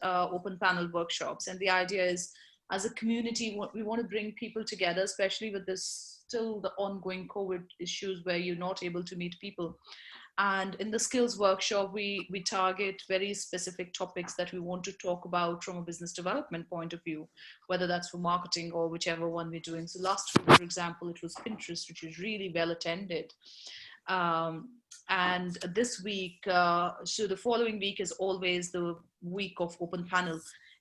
open panel workshops. And the idea is, as a community, we want to bring people together, especially with this still the ongoing COVID issues where you're not able to meet people. And in the skills workshop, we target very specific topics that we want to talk about from a business development point of view, whether that's for marketing or whichever one we're doing. So last week, for example, it was Pinterest, which was really well attended. And this week, so the following week is always the week of open panel.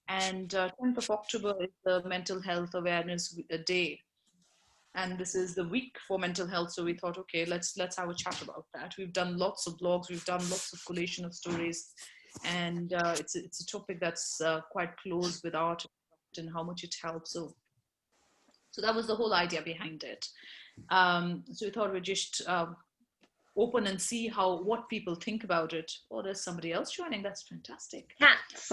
And 10th of October is the Mental Health Awareness Day. And this is the week for mental health. So we thought, okay, let's have a chat about that. We've done lots of blogs, we've done lots of collation of stories. And it's a topic that's quite close with art and how much it helps. So that was the whole idea behind it. So we thought we'd just open and see what people think about it. Oh, there's somebody else joining. That's fantastic. Cats.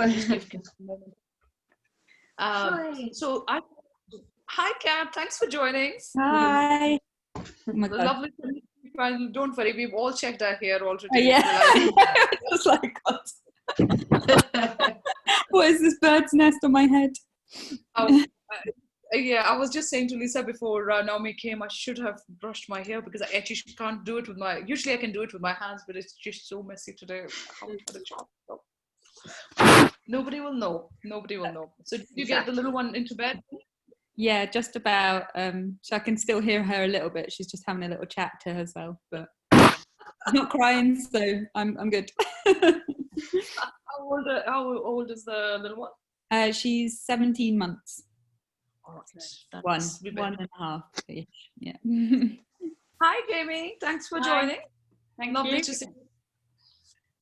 Hi, Kat. Thanks for joining. Hi. Oh my God. Lovely to meet you. Don't worry, we've all checked our hair already. Oh, yeah. Just like, God. What is this bird's nest on my head? Yeah, I was just saying to Lisa before Naomi came, I should have brushed my hair because I actually can't do it with usually I can do it with my hands, but it's just so messy today. I haven't had a chance. So. Nobody will know. So did you get the little one into bed? Yeah, just about. So I can still hear her a little bit. She's just having a little chat to herself, but I'm not crying, so I'm good. How old is the little one? She's 17 months. Right. One and a half. Yeah. Hi, Jamie. Thanks for joining. Lovely to see you.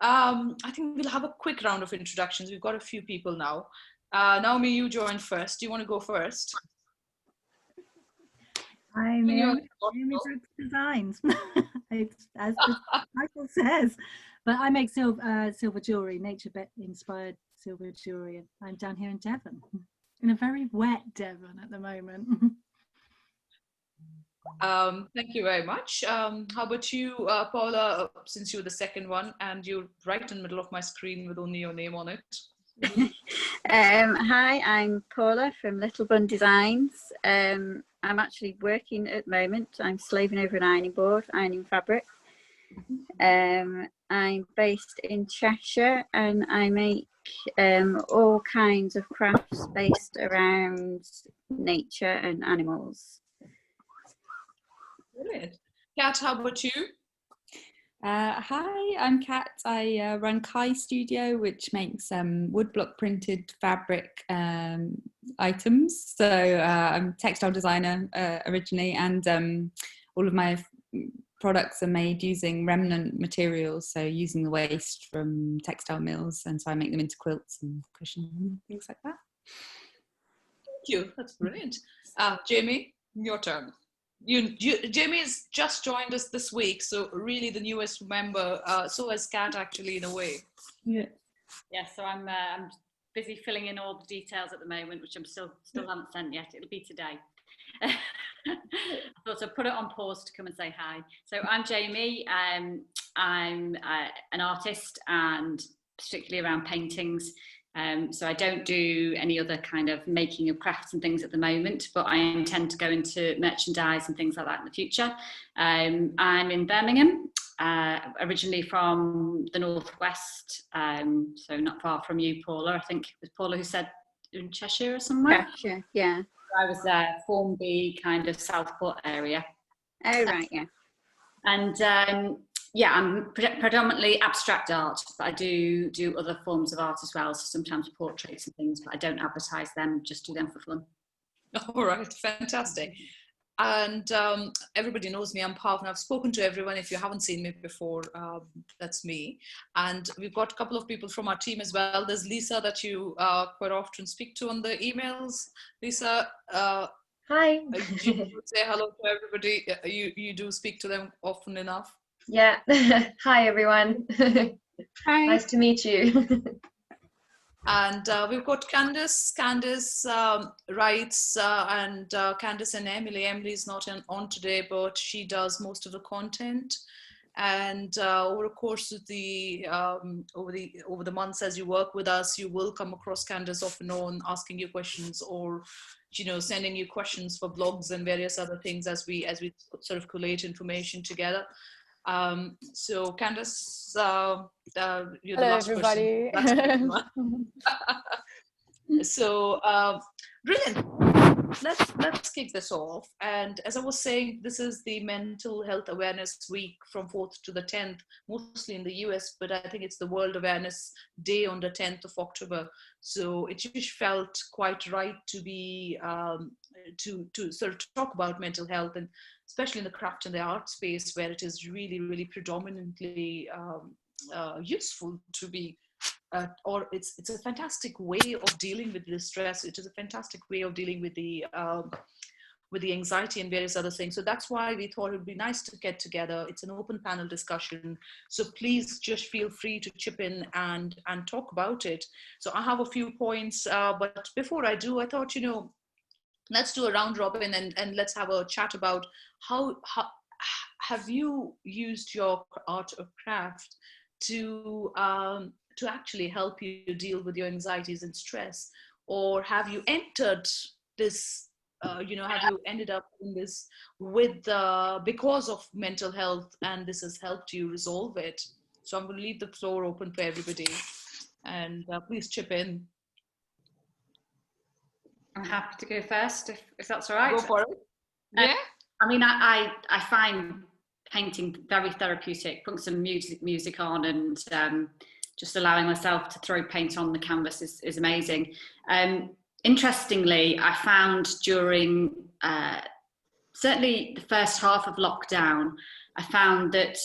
I think we'll have a quick round of introductions. We've got a few people now. Naomi, you joined first. Do you want to go first? I'm Naomi Designs, as the title says. But I make silver jewellery, nature-inspired silver jewellery. I'm down here in Devon, in a very wet Devon at the moment. Thank you very much. How about you, Paula, since you're the second one and you're right in the middle of my screen with only your name on it? Hi, I'm Paula from Little Bun Designs. I'm actually working at the moment. I'm slaving over an ironing board, ironing fabric. I'm based in Cheshire and I make all kinds of crafts based around nature and animals. Brilliant. Kat, how about you? Hi, I'm Kat. I run Kai Studio, which makes woodblock printed fabric items. So I'm a textile designer originally, and all of my products are made using remnant materials, so using the waste from textile mills, and so I make them into quilts and cushions and things like that. Thank you. That's brilliant. Jamie, your turn. Jamie has just joined us this week, so really the newest member. So has Kat, actually, in a way. Yeah. Yeah. So I'm busy filling in all the details at the moment, which I'm still haven't sent yet. It'll be today. I thought I'd put it on pause to come and say hi. So I'm Jamie. I'm an artist, and particularly around paintings. So I don't do any other kind of making of crafts and things at the moment, but I intend to go into merchandise and things like that in the future. I'm in Birmingham, originally from the northwest, so not far from you, Paula. I think it was Paula who said in Cheshire or somewhere. Cheshire, yeah. I was Formby, kind of Southport area. Oh, right, yeah. And yeah, I'm predominantly abstract art, but I do other forms of art as well. So sometimes portraits and things, but I don't advertise them, just do them for fun. All right, fantastic. And everybody knows me, I'm Pav, and I've spoken to everyone. If you haven't seen me before, that's me. And we've got a couple of people from our team as well. There's Lisa that you quite often speak to on the emails. Lisa, hi. You say hello to everybody. You do speak to them often enough. Yeah. Hi, everyone. Hi. Nice to meet you. And we've got Candice. Candice writes, and Candice and Emily. Emily's not on today, but she does most of the content. And over the course of the over the months as you work with us, you will come across Candace off and on asking you questions, or sending you questions for blogs and various other things as we sort of collate information together. So Candace, you're the Hello, last everybody. person. So brilliant. Let's kick this off. And as I was saying, this is the Mental Health Awareness Week from 4th to the 10th, mostly in the US, but I think it's the World Awareness Day on the 10th of October. So it just felt quite right to be to sort of talk about mental health, and especially in the craft and the art space, where it is really, really predominantly useful to be. Or it's a fantastic way of dealing with the stress. It is a fantastic way of dealing with the anxiety and various other things. So that's why we thought it would be nice to get together. It's an open panel discussion. So please just feel free to chip in and talk about it. So I have a few points, but before I do, I thought, let's do a round robin and let's have a chat about how have you used your art or craft to actually help you deal with your anxieties and stress, or have you entered this have you ended up in this with because of mental health, and this has helped you resolve it? So I'm going to leave the floor open for everybody, and please chip in. I'm happy to go first if that's all right. Go for it. Yeah. I mean, I find painting very therapeutic. Putting some music on and just allowing myself to throw paint on the canvas is amazing. Interestingly, I found during certainly the first half of lockdown, I found that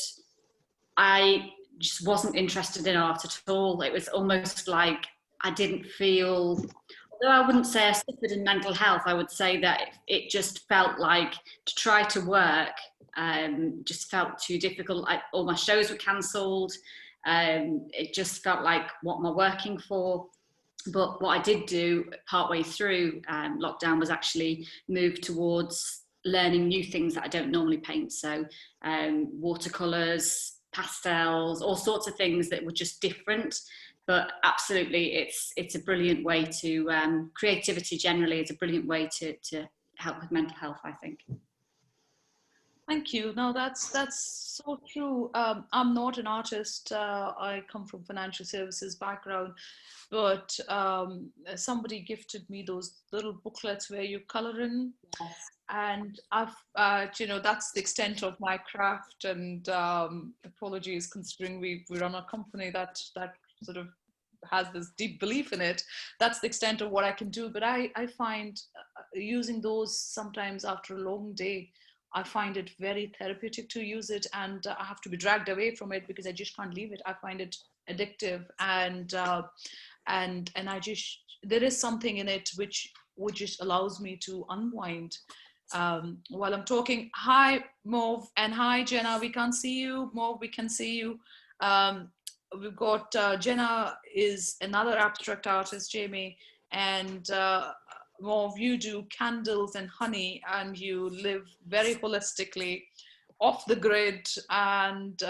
I just wasn't interested in art at all. It was almost like I didn't feel, although I wouldn't say I suffered in mental health, I would say that it just felt like to try to work just felt too difficult. All my shows were cancelled. It just felt like, what am I working for? But what I did do partway through lockdown was actually move towards learning new things that I don't normally paint. So watercolours, pastels, all sorts of things that were just different. But absolutely, it's a brilliant way to, creativity generally is a brilliant way to help with mental health, I think. Thank you. No, that's so true. I'm not an artist. I come from financial services background, but somebody gifted me those little booklets where you color in, and I've, that's the extent of my craft. And apologies, considering we run a company that sort of has this deep belief in it. That's the extent of what I can do. But I find using those sometimes after a long day, I find it very therapeutic to use it, and I have to be dragged away from it because I just can't leave it. I find it addictive, and I just, there is something in it which just allows me to unwind while I'm talking. Hi Mauve, and hi Jenna. We can't see you. Mauve, we can see you. We've got Jenna is another abstract artist, Jamie, and Mauve, you do candles and honey, and you live very holistically, off the grid and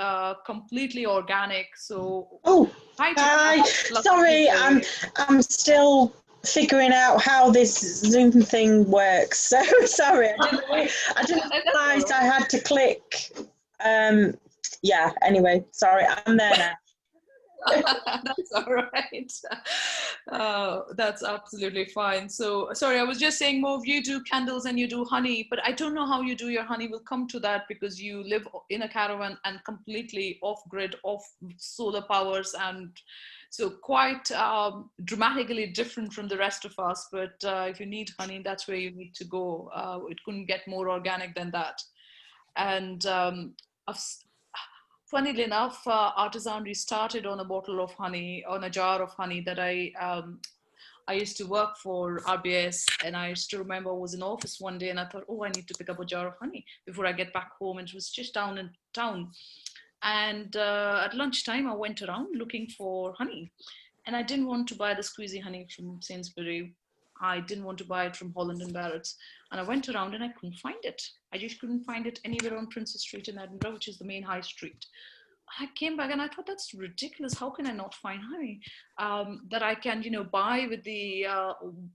completely organic. So hi. Sorry, I'm still figuring out how this Zoom thing works. So sorry, I didn't realize I had to click. Yeah. Anyway, sorry, I'm there now. That's all right. That's absolutely fine. So sorry, I was just saying, Mauve, you do candles and you do honey, but I don't know how you do your honey. We'll come to that, because you live in a caravan and completely off grid, off solar powers, and so quite dramatically different from the rest of us. But if you need honey, that's where you need to go. It couldn't get more organic than that. And funnily enough, Artisanry started on a bottle of honey, on a jar of honey that I used to work for RBS, and I used to remember I was in office one day and I thought, oh, I need to pick up a jar of honey before I get back home. And it was just down in town. And at lunchtime, I went around looking for honey, and I didn't want to buy the squeezy honey from Sainsbury. I didn't want to buy it from Holland and Barrett's. And I went around and I couldn't find it. I just couldn't find it anywhere on Princess Street in Edinburgh, which is the main high street. I came back and I thought, that's ridiculous. How can I not find honey that I can, buy with the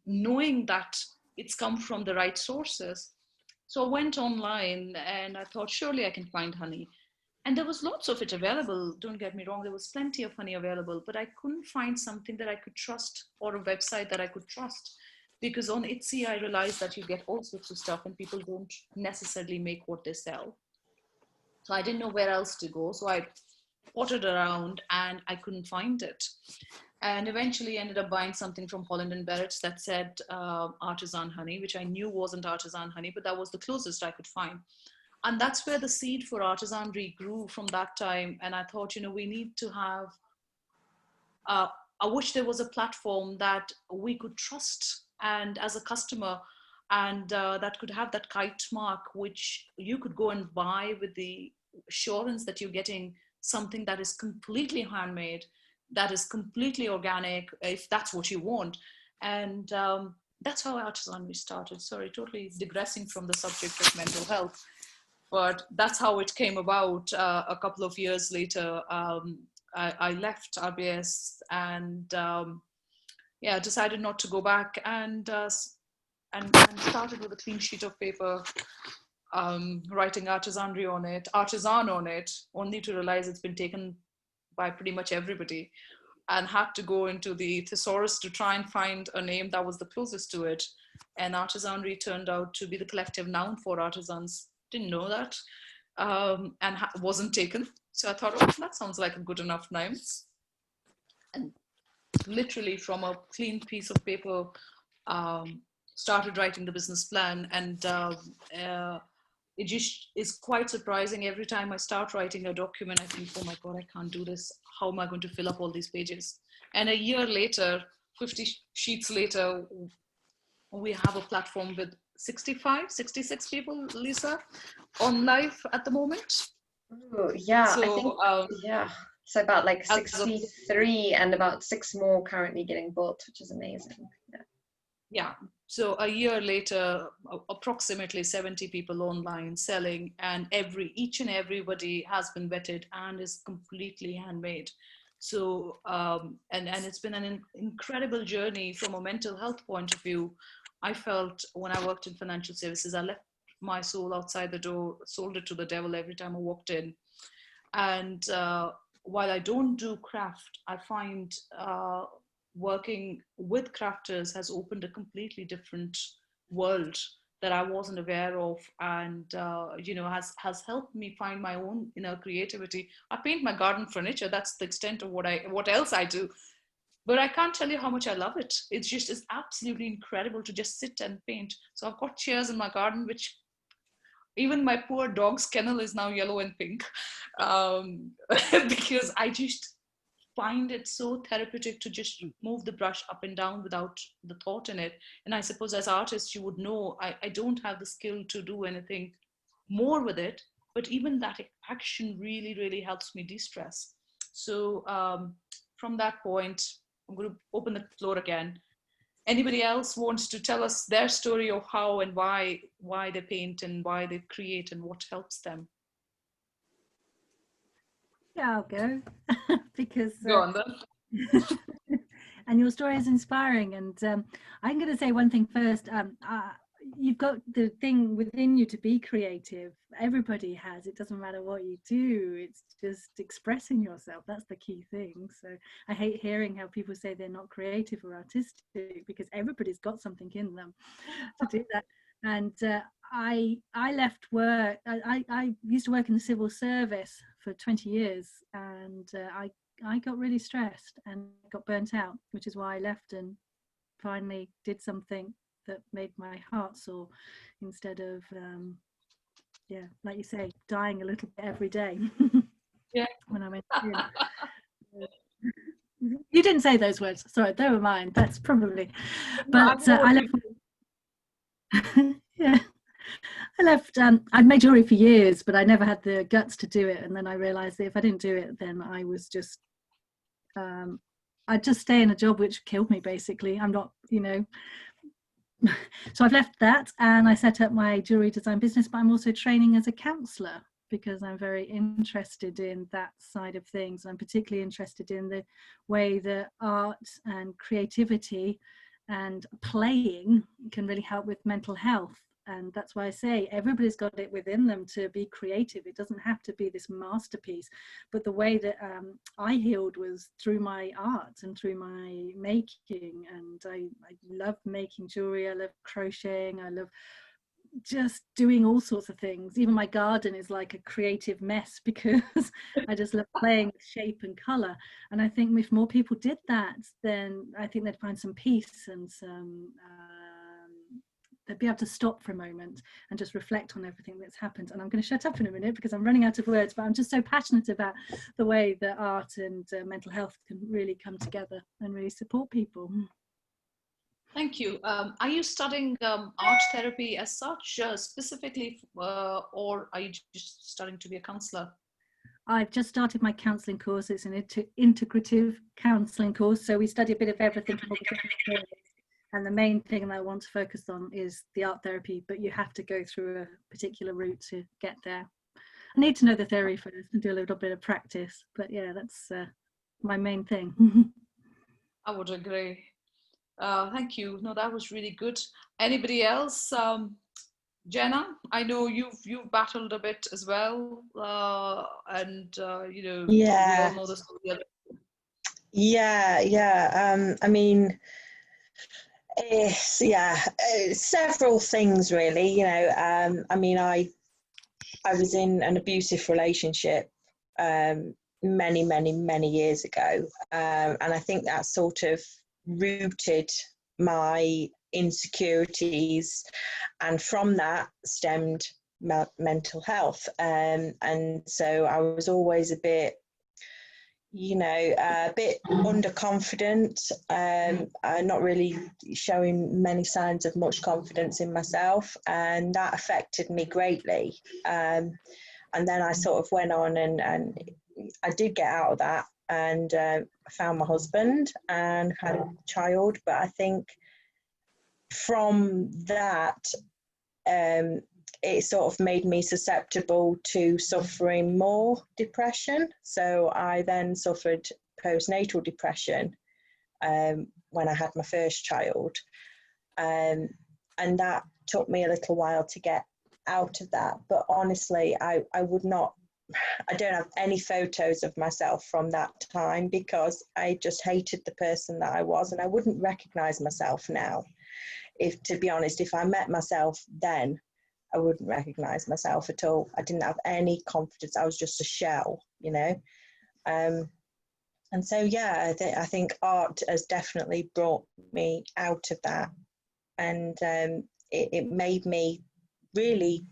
knowing that it's come from the right sources? So I went online and I thought, surely I can find honey. And there was lots of it available. Don't get me wrong. There was plenty of honey available, but I couldn't find something that I could trust or a website that I could trust. Because on Etsy, I realized that you get all sorts of stuff and people don't necessarily make what they sell. So I didn't know where else to go. So I pottered around and I couldn't find it. And eventually ended up buying something from Holland and Barrett's that said artisan honey, which I knew wasn't artisan honey, but that was the closest I could find. And that's where the seed for artisanry grew from that time. And I thought, we need to have, I wish there was a platform that we could trust and as a customer, and that could have that kite mark, which you could go and buy with the assurance that you're getting something that is completely handmade, that is completely organic, if that's what you want. And that's how artisanry started. Sorry, totally digressing from the subject of mental health. But that's how it came about. A couple of years later, I left RBS and decided not to go back and started with a clean sheet of paper, writing artisan on it, only to realize it's been taken by pretty much everybody, and had to go into the thesaurus to try and find a name that was the closest to it. And artisanry turned out to be the collective noun for artisans. Didn't know that, and wasn't taken. So I thought, oh, that sounds like a good enough name. And literally from a clean piece of paper, started writing the business plan. And it just is quite surprising. Every time I start writing a document, I think, oh my God, I can't do this. How am I going to fill up all these pages? And a year later, 50 sheets later, we have a platform with 66 people, Lisa, on live at the moment. Ooh, yeah, So, I think, so about like 63 and about 6 more currently getting built, which is amazing. Yeah. So a year later, approximately 70 people online selling, and each and everybody has been vetted and is completely handmade. So, and it's been an incredible journey from a mental health point of view. I felt when I worked in financial services, I left my soul outside the door, sold it to the devil every time I walked in. And while I don't do craft, I find working with crafters has opened a completely different world that I wasn't aware of, and has helped me find my own inner creativity. I paint my garden furniture. That's the extent of what else I do. But I can't tell you how much I love it. It's absolutely incredible to just sit and paint. So I've got chairs in my garden, which even my poor dog's kennel is now yellow and pink, because I just find it so therapeutic to just move the brush up and down without the thought in it. And I suppose as artists, you would know, I don't have the skill to do anything more with it, but even that action really, really helps me de-stress. So from that point, I'm going to open the floor again. Anybody else wants to tell us their story of how and why they paint and why they create and what helps them? Yeah, I'll go because Go on then. and your story is inspiring. And I'm going to say one thing first. You've got the thing within you to be creative. Everybody has. It doesn't matter what you do. It's just expressing yourself. That's the key thing. So I hate hearing how people say they're not creative or artistic, because everybody's got something in them to do that. And I left work. I used to work in the civil service for 20 years, and I got really stressed and got burnt out, which is why I left and finally did something that made my heart soar, instead of like you say, dying a little bit every day. Yeah. When I went in. You didn't say those words, sorry, they were mine. That's probably, but I left. Yeah, I left. I'd made jewelry for years, but I never had the guts to do it. And then I realized that if I didn't do it, then I was just I'd just stay in a job which killed me, basically. I'm not, So I've left that and I set up my jewelry design business, but I'm also training as a counsellor because I'm very interested in that side of things. I'm particularly interested in the way that art and creativity and playing can really help with mental health. And that's why I say everybody's got it within them to be creative. It doesn't have to be this masterpiece, but the way that I healed was through my art and through my making. And I love making jewelry, I love crocheting, I love just doing all sorts of things. Even my garden is like a creative mess because I just love playing with shape and color. And I think if more people did that, then I think they'd find some peace and some they'd be able to stop for a moment and just reflect on everything that's happened. And I'm going to shut up in a minute because I'm running out of words, but I'm just so passionate about the way that art and mental health can really come together and really support people. Thank you. Are you studying art therapy as such specifically, or are you just studying to be a counselor? I've just started my counselling course. It's an integrative counselling course. So we study a bit of everything. And the main thing that I want to focus on is the art therapy, but you have to go through a particular route to get there. I need to know the theory first and do a little bit of practice. But yeah, that's my main thing. I would agree. Thank you. No, that was really good. Anybody else? Jenna, I know you've battled a bit as well, and you know, we all know the story. Yeah. I mean, several things really. You know, I mean, I was in an abusive relationship many years ago, and I think that sort of rooted my insecurities, and from that stemmed mental health, and so I was always a bit, you know, a bit underconfident, not really showing many signs of much confidence in myself, and that affected me greatly. And then I sort of went on and I did get out of that, and I found my husband and had a child. But I think from that, it sort of made me susceptible to suffering more depression. So I then suffered postnatal depression when I had my first child. And that took me a little while to get out of that. But honestly, I don't have any photos of myself from that time because I just hated the person that I was, and I wouldn't recognize myself now. If, to be honest, if I met myself then, I wouldn't recognize myself at all. I didn't have any confidence. I was just a shell, you know. And so, yeah, I think art has definitely brought me out of that. And it made me really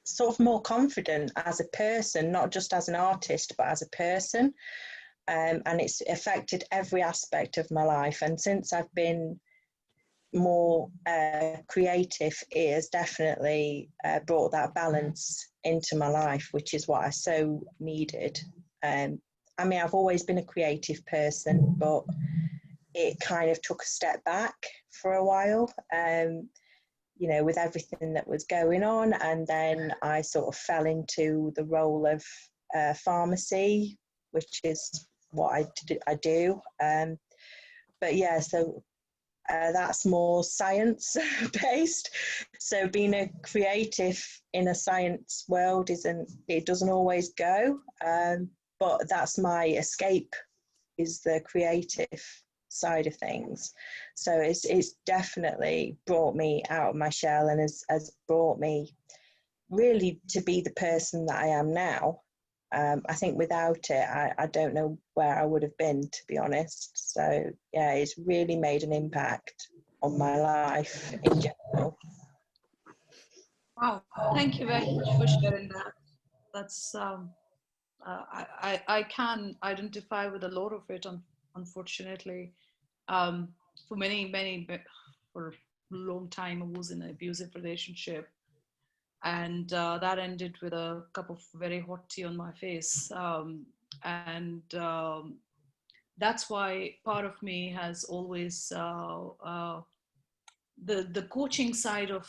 sort of more confident as a person, not just as an artist, but as a person. And it's affected every aspect of my life. And since I've been more creative, it has definitely brought that balance into my life, which is what I so needed. I mean, I've always been a creative person, but it kind of took a step back for a while, you know, with everything that was going on. And then I sort of fell into the role of pharmacy, which is what I do. But yeah, so that's more science based. So being a creative in a science world it doesn't always go, but that's my escape, is the creative side of things. So it's definitely brought me out of my shell, and has brought me really to be the person that I am now. I think without it, I don't know where I would have been, to be honest. So yeah, it's really made an impact on my life in general. Wow, thank you very much for sharing that. That's I can identify with a lot of it, unfortunately. For for a long time, I was in an abusive relationship, and that ended with a cup of very hot tea on my face. And that's why part of me has always the coaching side of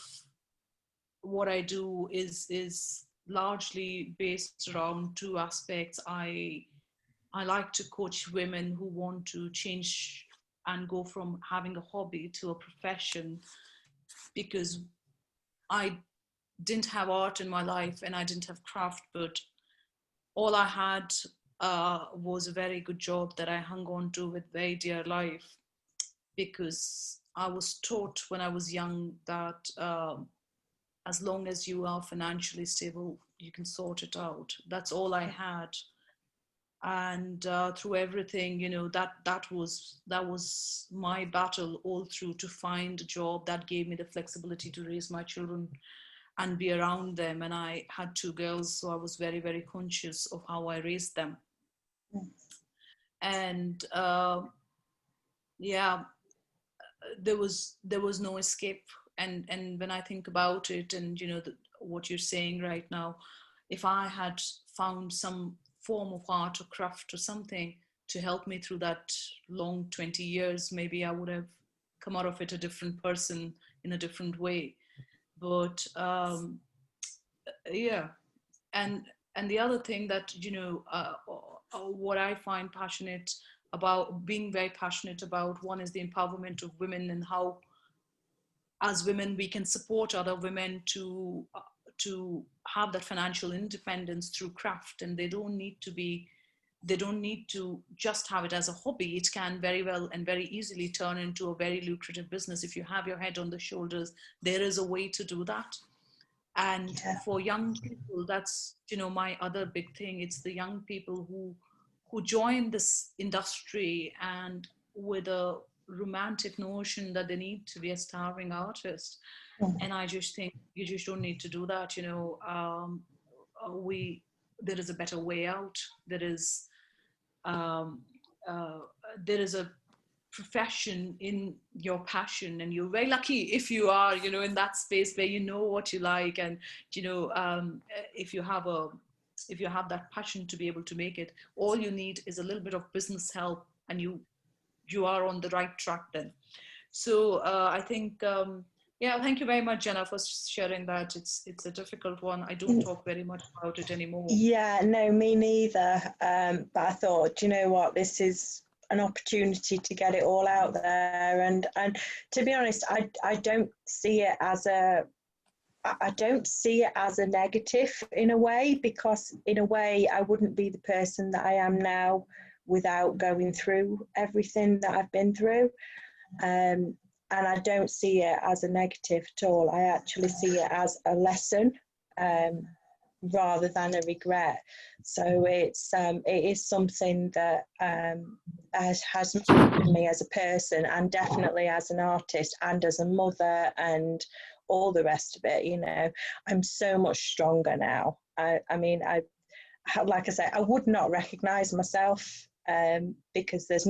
what I do is largely based around two aspects. I like to coach women who want to change and go from having a hobby to a profession, because I didn't have art in my life and I didn't have craft, but all I had was a very good job that I hung on to with very dear life, because I was taught when I was young that as long as you are financially stable, you can sort it out. That's all I had. And through everything, you know, that was my battle all through, to find a job that gave me the flexibility to raise my children and be around them. And I had two girls, so I was very, very conscious of how I raised them. And yeah, there was no escape. And when I think about it, and you know, what you're saying right now, if I had found some form of art or craft or something to help me through that long 20 years, maybe I would have come out of it a different person in a different way. But yeah, and the other thing that, you know, what I find passionate about, being very passionate about, one is the empowerment of women, and how as women we can support other women to have that financial independence through craft. And they don't need to just have it as a hobby. It can very well and very easily turn into a very lucrative business if you have your head on the shoulders. There is a way to do that. And for young people, that's, you know, my other big thing. It's the young people who join this industry and with a romantic notion that they need to be a starving artist. And I just think you just don't need to do that. You know, there is a better way out. There is a profession in your passion, and you're very lucky if you are, you know, in that space where you know what you like. And you know, if you have that passion to be able to make it, all you need is a little bit of business help, and you are on the right track then. So I think yeah, thank you very much, Jenna, for sharing that. It's a difficult one. I don't talk very much about it anymore. Yeah, no, me neither. But I thought, you know what, this is an opportunity to get it all out there. And to be honest, I don't see it as a negative in a way, because in a way I wouldn't be the person that I am now without going through everything that I've been through. And I don't see it as a negative at all. I actually see it as a lesson, rather than a regret. So it is something that has made me as a person, and definitely as an artist and as a mother and all the rest of it. You know, I'm so much stronger now. I mean, like I say, I would not recognize myself, because there's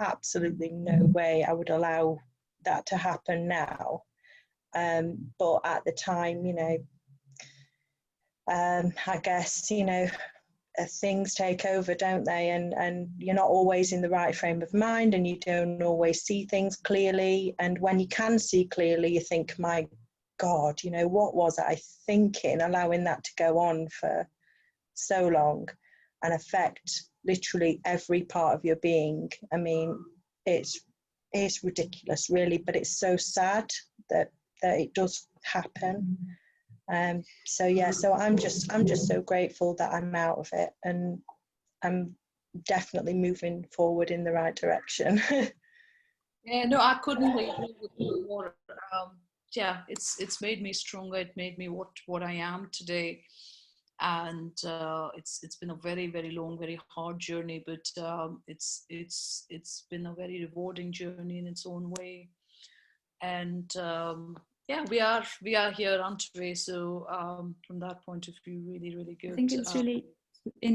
absolutely no way I would allow that to happen now. But at the time, you know, I guess, you know, things take over, don't they? And you're not always in the right frame of mind, and you don't always see things clearly. And when you can see clearly, you think, my God, you know, what was I thinking, allowing that to go on for so long and affect literally every part of your being. I mean, it's ridiculous, really, but it's so sad that it does happen. So yeah, so I'm just so grateful that I'm out of it, and I'm definitely moving forward in the right direction. Yeah, no, I couldn't agree with you more. Yeah, it's made me stronger. It made me what I am today. And it's been a very, very long, very hard journey, but it's been a very rewarding journey in its own way. And yeah, we are here, aren't we? So from that point of view, really, really good. I think it's really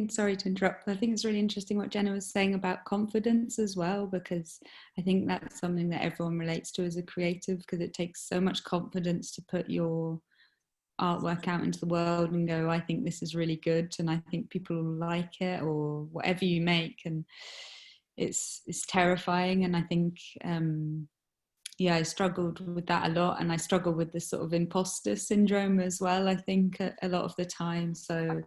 sorry to interrupt. I think it's really interesting what Jenna was saying about confidence as well, because I think that's something that everyone relates to as a creative, because it takes so much confidence to put your artwork out into the world and go, I think this is really good, and I think people will like it, or whatever you make. And it's terrifying. And I think yeah, I struggled with that a lot, and I struggle with this sort of imposter syndrome as well, I think, a lot of the time. So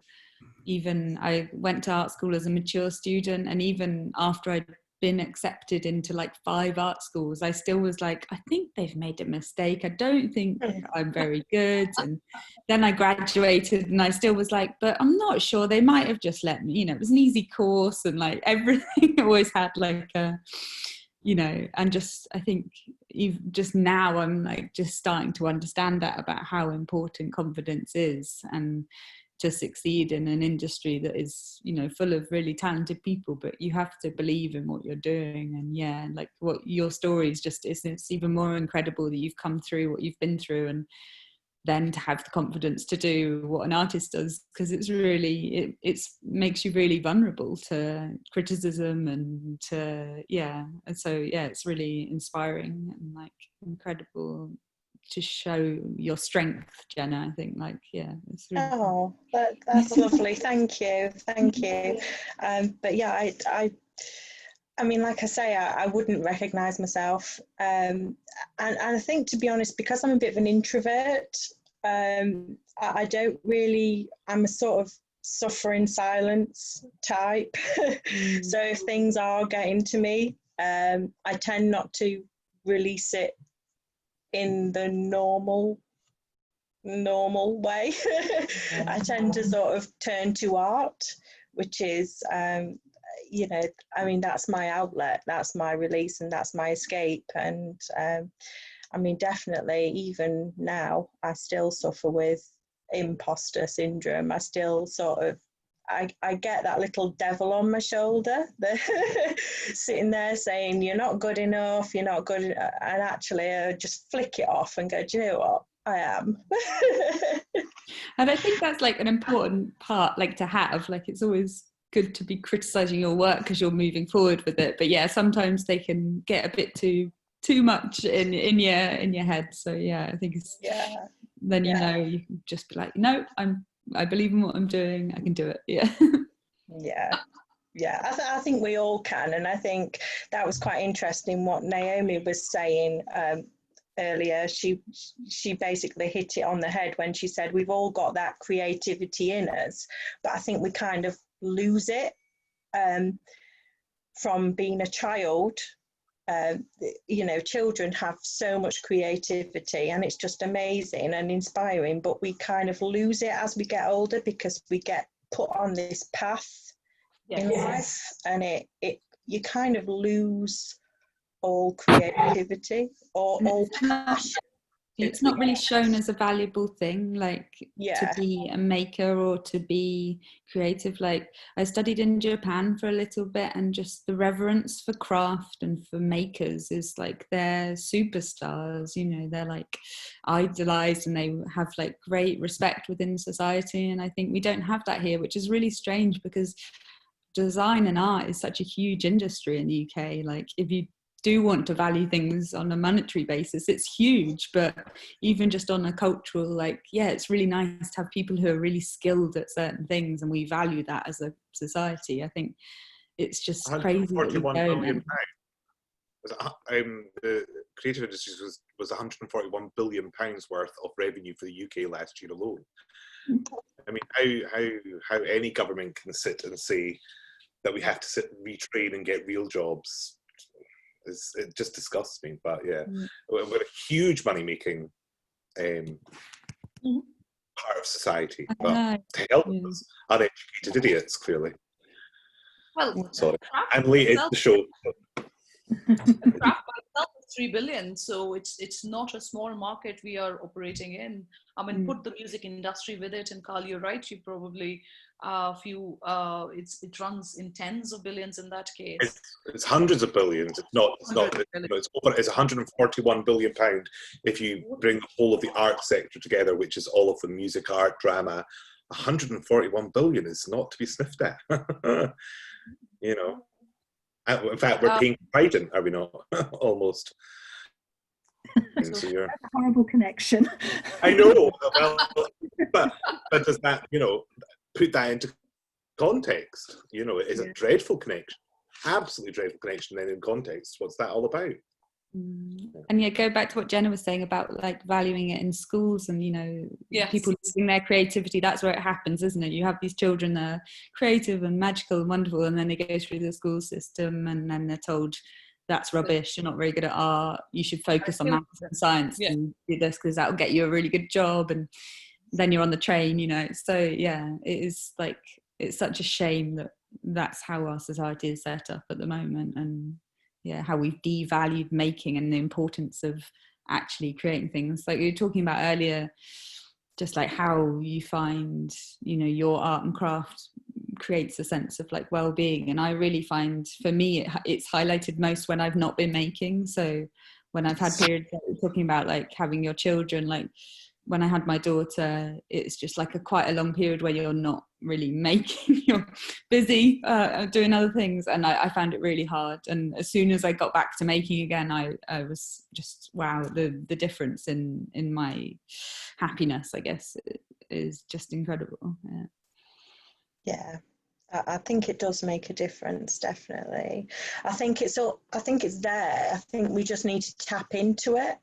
even I went to art school as a mature student, and even after I'd been accepted into like 5 art schools, I still was like, I think they've made a mistake, I don't think I'm very good. And then I graduated and I still was like, but I'm not sure, they might have just let me, you know, it was an easy course, and like everything always had like a, you know, and just I think just now I'm like just starting to understand that about how important confidence is, and to succeed in an industry that is, you know, full of really talented people, but you have to believe in what you're doing. And yeah, like what your story is just, it's even more incredible that you've come through what you've been through, and then to have the confidence to do what an artist does, because it's really, it's makes you really vulnerable to criticism and to, yeah. And so, yeah, it's really inspiring and like incredible to show your strength, Jenna. I think, like, yeah, it's really Oh, that's lovely. Thank you. But yeah, I mean, like I say, I wouldn't recognise myself, and I think, to be honest, because I'm a bit of an introvert, I don't really. I'm a sort of suffer in silence type. So if things are getting to me, I tend not to release it in the normal way. I tend to sort of turn to art, which is, you know, I mean, that's my outlet, that's my release, and that's my escape. And I mean, definitely, even now, I still suffer with imposter syndrome. I still sort of, I get that little devil on my shoulder, sitting there saying, you're not good enough, you're not good enough. And actually, I just flick it off and go, do you know what? I am. And I think that's like an important part, like to have, like it's always good to be criticizing your work because you're moving forward with it. But yeah, sometimes they can get a bit too much in your head. So yeah, I think it's, then you know, you can just be like, no, I believe in what I'm doing, I can do it. Yeah, I think we all can. And I think that was quite interesting what Naomi was saying earlier. She basically hit it on the head when she said we've all got that creativity in us, but I think we kind of lose it from being a child. You know, children have so much creativity, and it's just amazing and inspiring, but we kind of lose it as we get older because we get put on this path in life, and it you kind of lose all creativity or all passion. It's not really shown as a valuable thing, like to be a maker or to be creative. Like I studied in Japan for a little bit, and just the reverence for craft and for makers is like they're superstars, you know, they're like idolized and they have like great respect within society. And I think we don't have that here, which is really strange because design and art is such a huge industry in the UK. Like if you do want to value things on a monetary basis, it's huge, but even just on a cultural, like, yeah, it's really nice to have people who are really skilled at certain things, and we value that as a society. I think it's just crazy that we don't. The creative industries was 141 billion pounds worth of revenue for the UK last year alone. I mean, how any government can sit and say that we have to sit and retrain and get real jobs, it just disgusts me. But yeah, we're a huge money making part of society, but to help us uneducated idiots, clearly. Well, sorry, I'm late into the show. Craft by itself is 3 billion, so it's not a small market we are operating in. I mean, put the music industry with it, and Carl, you're right. You probably it runs in tens of billions in that case. It's hundreds of billions. It's not. It's 141 billion pound if you bring the whole of the art sector together, which is all of the music, art, drama. 141 billion is not to be sniffed at. You know. In fact, we're paying Biden, are we not? Almost. So you're... That's a horrible connection. I know. Well, but does that, you know, put that into context? You know, it's a dreadful connection. Absolutely dreadful connection. Then in context, what's that all about? And yeah, go back to what Jenna was saying about like valuing it in schools, and you know, Yes. people using their creativity. That's where it happens, isn't it? You have these children that are creative and magical and wonderful, and then they go through the school system, and then they're told that's rubbish. You're not very good at art. You should focus on maths and science and do this because that will get you a really good job. And then you're on the train, you know. So yeah, it is like, it's such a shame that that's how our society is set up at the moment, and yeah, how we've devalued making and the importance of actually creating things. Like you were talking about earlier, just like how you find, you know, your art and craft creates a sense of like well-being, and I really find for me it's highlighted most when I've not been making. So when I've had periods like we're talking about, like having your children, like when I had my daughter, it's just like quite a long period where you're not really making, you're busy doing other things, and I found it really hard. And as soon as I got back to making again, I was just, wow, the difference in my happiness, I guess, is just incredible. Yeah, I think it does make a difference, definitely. I think it's there. I think we just need to tap into it.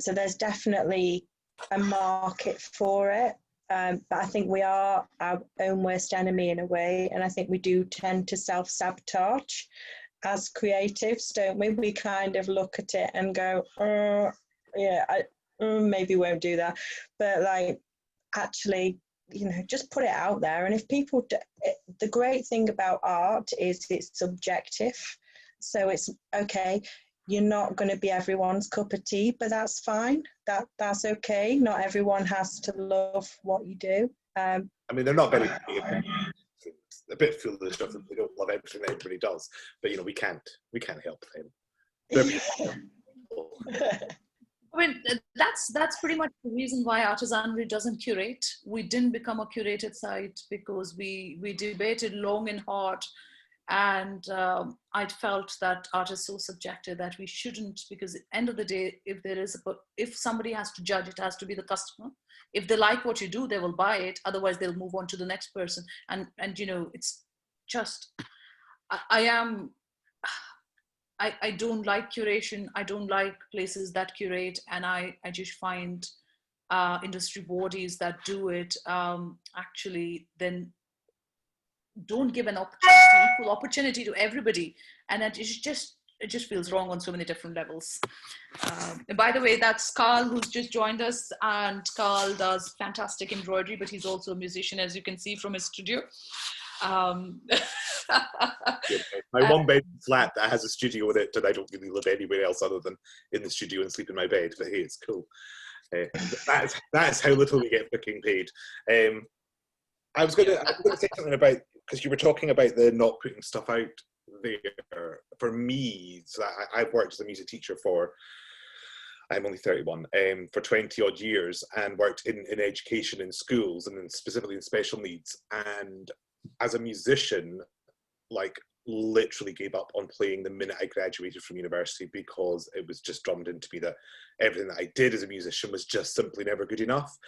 So there's definitely a market for it. But I think we are our own worst enemy in a way. And I think we do tend to self-sabotage as creatives, don't we? We kind of look at it and go, yeah, I maybe won't do that. But like, actually, you know, just put it out there. And if people the great thing about art is it's subjective. So it's okay, you're not going to be everyone's cup of tea, but that's fine. That's okay. Not everyone has to love what you do. I mean, they're not very a bit foolish of them. They don't love everything that everybody does, but you know, we can't help them. I mean, that's pretty much the reason why Artisanry doesn't curate. We didn't become a curated site because we debated long and hard, and I felt that art is so subjective that we shouldn't, because at the end of the day, if somebody has to judge, it has to be the customer. If they like what you do, they will buy it. Otherwise, they'll move on to the next person. And you know, it's just, I don't like curation. I don't like places that curate, and I just find industry bodies that do it actually then don't give an equal opportunity to everybody, and it just feels wrong on so many different levels. And by the way, that's Carl, who's just joined us, and Carl does fantastic embroidery, but he's also a musician, as you can see from his studio. My one bed flat that has a studio in it, and I don't really live anywhere else other than in the studio and sleep in my bed, but hey, it's cool. That's how little we get fucking paid. I was going to say something about, because you were talking about the not putting stuff out there. For me, so I've worked as a music teacher I'm only 31, for 20 odd years, and worked in education in schools, and specifically in special needs. And as a musician, like, literally gave up on playing the minute I graduated from university, because it was just drummed into me that everything that I did as a musician was just simply never good enough.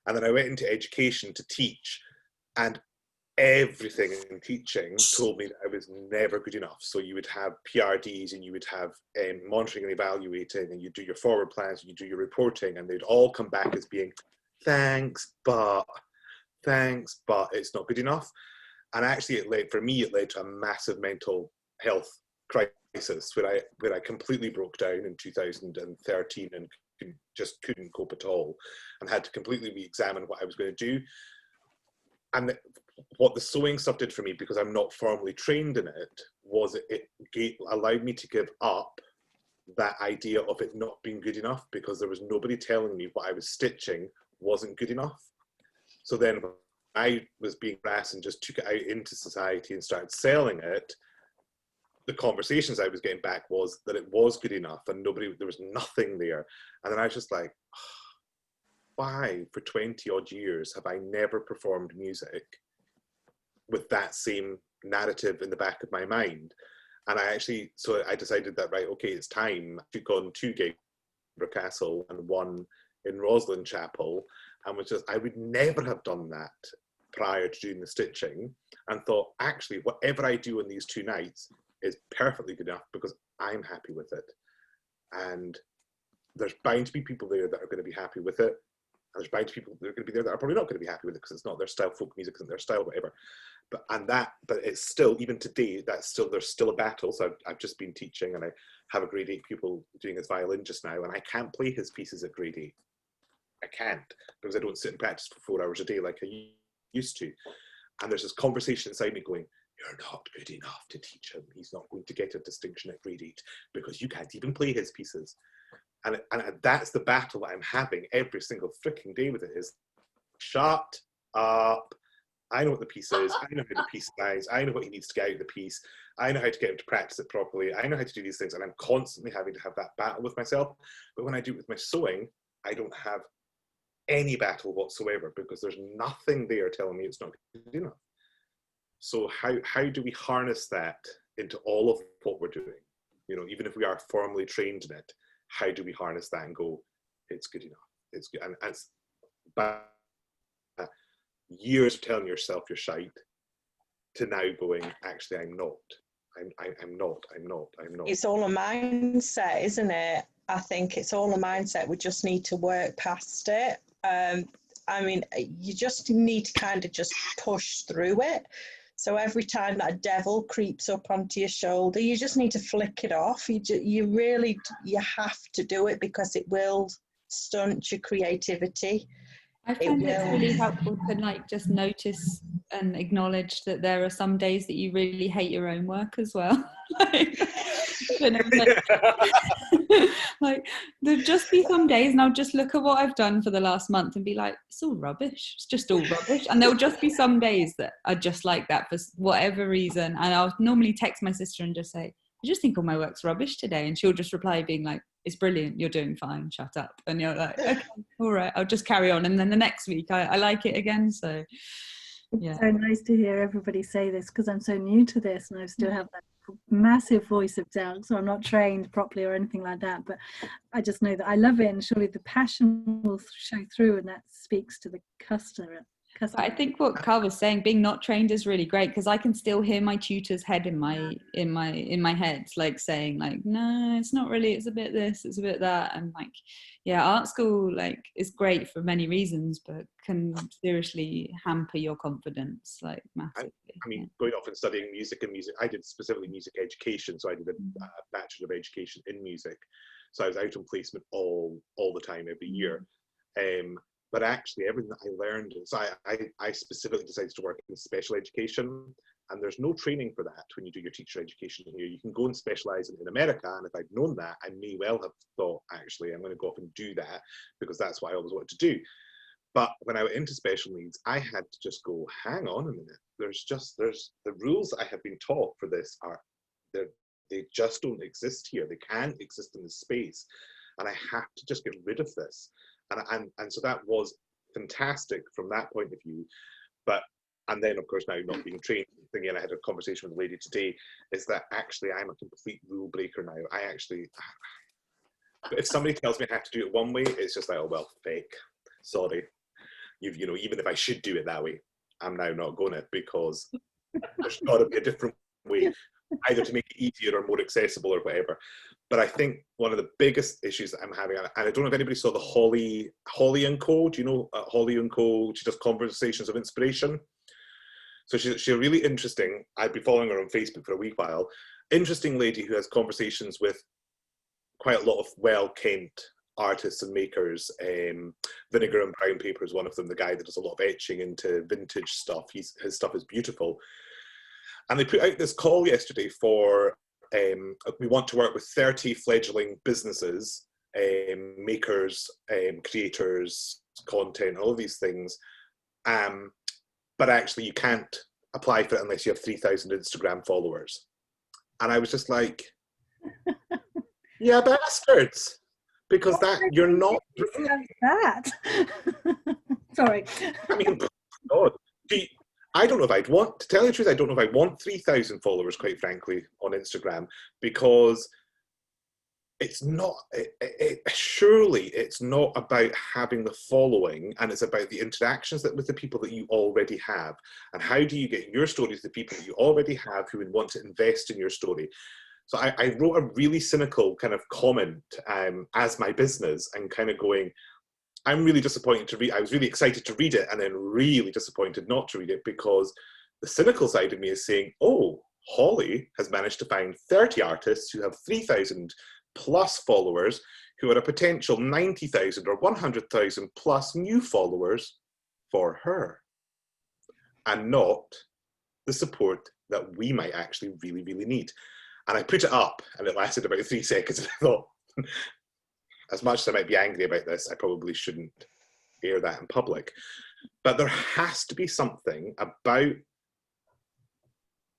And then I went into education to teach, and everything in teaching told me that I was never good enough. So you would have PRDs, and you would have monitoring and evaluating, and you do your forward plans, and you do your reporting, and they'd all come back as being, thanks, but it's not good enough. And actually, it led to a massive mental health crisis where I completely broke down in 2013 and just couldn't cope at all, and had to completely re-examine what I was going to do. And what the sewing stuff did for me, because I'm not formally trained in it, was it allowed me to give up that idea of it not being good enough, because there was nobody telling me what I was stitching wasn't good enough. So then when I was being brass and just took it out into society and started selling it, the conversations I was getting back was that it was good enough, and there was nothing there. And then I was just like, why for 20 odd years have I never performed music with that same narrative in the back of my mind? And so I decided that, right, okay, it's time. I took on 2 gigs in Castle and 1 in Roslin Chapel, and I would never have done that prior to doing the stitching, and thought, actually, whatever I do on these 2 nights is perfectly good enough because I'm happy with it. And there's bound to be people there that are going to be happy with it. And there's bound to be people that are going to be there that are probably not going to be happy with it because it's not their style, folk music isn't their style, whatever. But it's still, even today, there's still a battle. So I've just been teaching, and I have a grade 8 pupil doing his violin just now, and I can't play his pieces at grade 8. I can't, because I don't sit and practice for 4 hours a day like I used to. And there's this conversation inside me going, you're not good enough to teach him. He's not going to get a distinction at grade 8 because you can't even play his pieces. And that's the battle I'm having every single freaking day with it, is shut up. I know what the piece is. I know how the piece lies. I know what he needs to get out of the piece. I know how to get him to practice it properly. I know how to do these things. And I'm constantly having to have that battle with myself. But when I do it with my sewing, I don't have any battle whatsoever because there's nothing there telling me it's not good enough. So how do we harness that into all of what we're doing? You know, even if we are formally trained in it, how do we harness that and go, it's good enough, it's good? And it's years of telling yourself you're shite to now going, actually, I'm not. I'm not. It's all a mindset, isn't it? I think it's all a mindset. We just need to work past it. I mean, you just need to kind of just push through it. So every time that devil creeps up onto your shoulder, you just need to flick it off. You have to do it because it will stunt your creativity. I find it's really helpful to like just notice and acknowledge that there are some days that you really hate your own work as well. Like there'll just be some days, and I'll just look at what I've done for the last month and be like, it's all rubbish. It's just all rubbish. And there'll just be some days that are just like that for whatever reason. And I'll normally text my sister and just say, I just think all my work's rubbish today. And she'll just reply being like, it's brilliant, you're doing fine, shut up. And you're like, okay, all right, I'll just carry on. And then the next week I like it again. So yeah. It's so nice to hear everybody say this because I'm so new to this and I still have that massive voice of doubt, so I'm not trained properly or anything like that, but I just know that I love it, and surely the passion will show through, and that speaks to the customer. I think what Carl was saying, being not trained is really great, because I can still hear my tutor's head in my head, like saying like, no, it's not really, it's a bit this, it's a bit that. And like, yeah, art school like is great for many reasons, but can seriously hamper your confidence like massively. I mean, going off and studying music, I did specifically music education, so I did a Bachelor of Education in music, so I was out on placement all the time, every year. But actually, everything that I learned, so I specifically decided to work in special education, and there's no training for that when you do your teacher education here. You can go and specialise in America, and if I'd known that, I may well have thought, actually, I'm going to go off and do that, because that's what I always wanted to do. But when I went into special needs, I had to just go, hang on a minute, there's the rules I have been taught for this they just don't exist here. They can't exist in this space, and I have to just get rid of this. And so that was fantastic from that point of view. And then of course, now not being trained, thinking, and I had a conversation with a lady today, is that actually I'm a complete rule breaker now. But if somebody tells me I have to do it one way, it's just like, oh well, fake, sorry. You know, even if I should do it that way, I'm now not going to, because there's got to be a different way, either to make it easier or more accessible or whatever. But I think one of the biggest issues that I'm having, and I don't know if anybody saw the Holly & Co. Do you know Holly & Co.? She does Conversations of Inspiration. So she's really interesting. I've been following her on Facebook for a wee while. Interesting lady who has conversations with quite a lot of well-kent artists and makers. Vinegar and Brown Paper is one of them, the guy that does a lot of etching into vintage stuff. His stuff is beautiful. And they put out this call yesterday for, we want to work with 30 fledgling businesses, makers, creators, content, all of these things. But actually you can't apply for it unless you have 3,000 Instagram followers. And I was just like, yeah, bastards. Because you're not doing that. Sorry. I mean, God. I don't know if I'd want, to tell you the truth, I don't know if I want 3,000 followers, quite frankly, on Instagram, because it's not, surely it's not about having the following, and it's about the interactions with the people that you already have. And how do you get your story to the people that you already have who would want to invest in your story? So I wrote a really cynical kind of comment as my business, and kind of going, I'm really disappointed to read. I was really excited to read it, and then really disappointed not to read it, because the cynical side of me is saying, oh, Holly has managed to find 30 artists who have 3,000 plus followers, who are a potential 90,000 or 100,000 plus new followers for her, and not the support that we might actually really, really need. And I put it up, and it lasted about 3 seconds, and I thought, as much as I might be angry about this, I probably shouldn't air that in public. But there has to be something about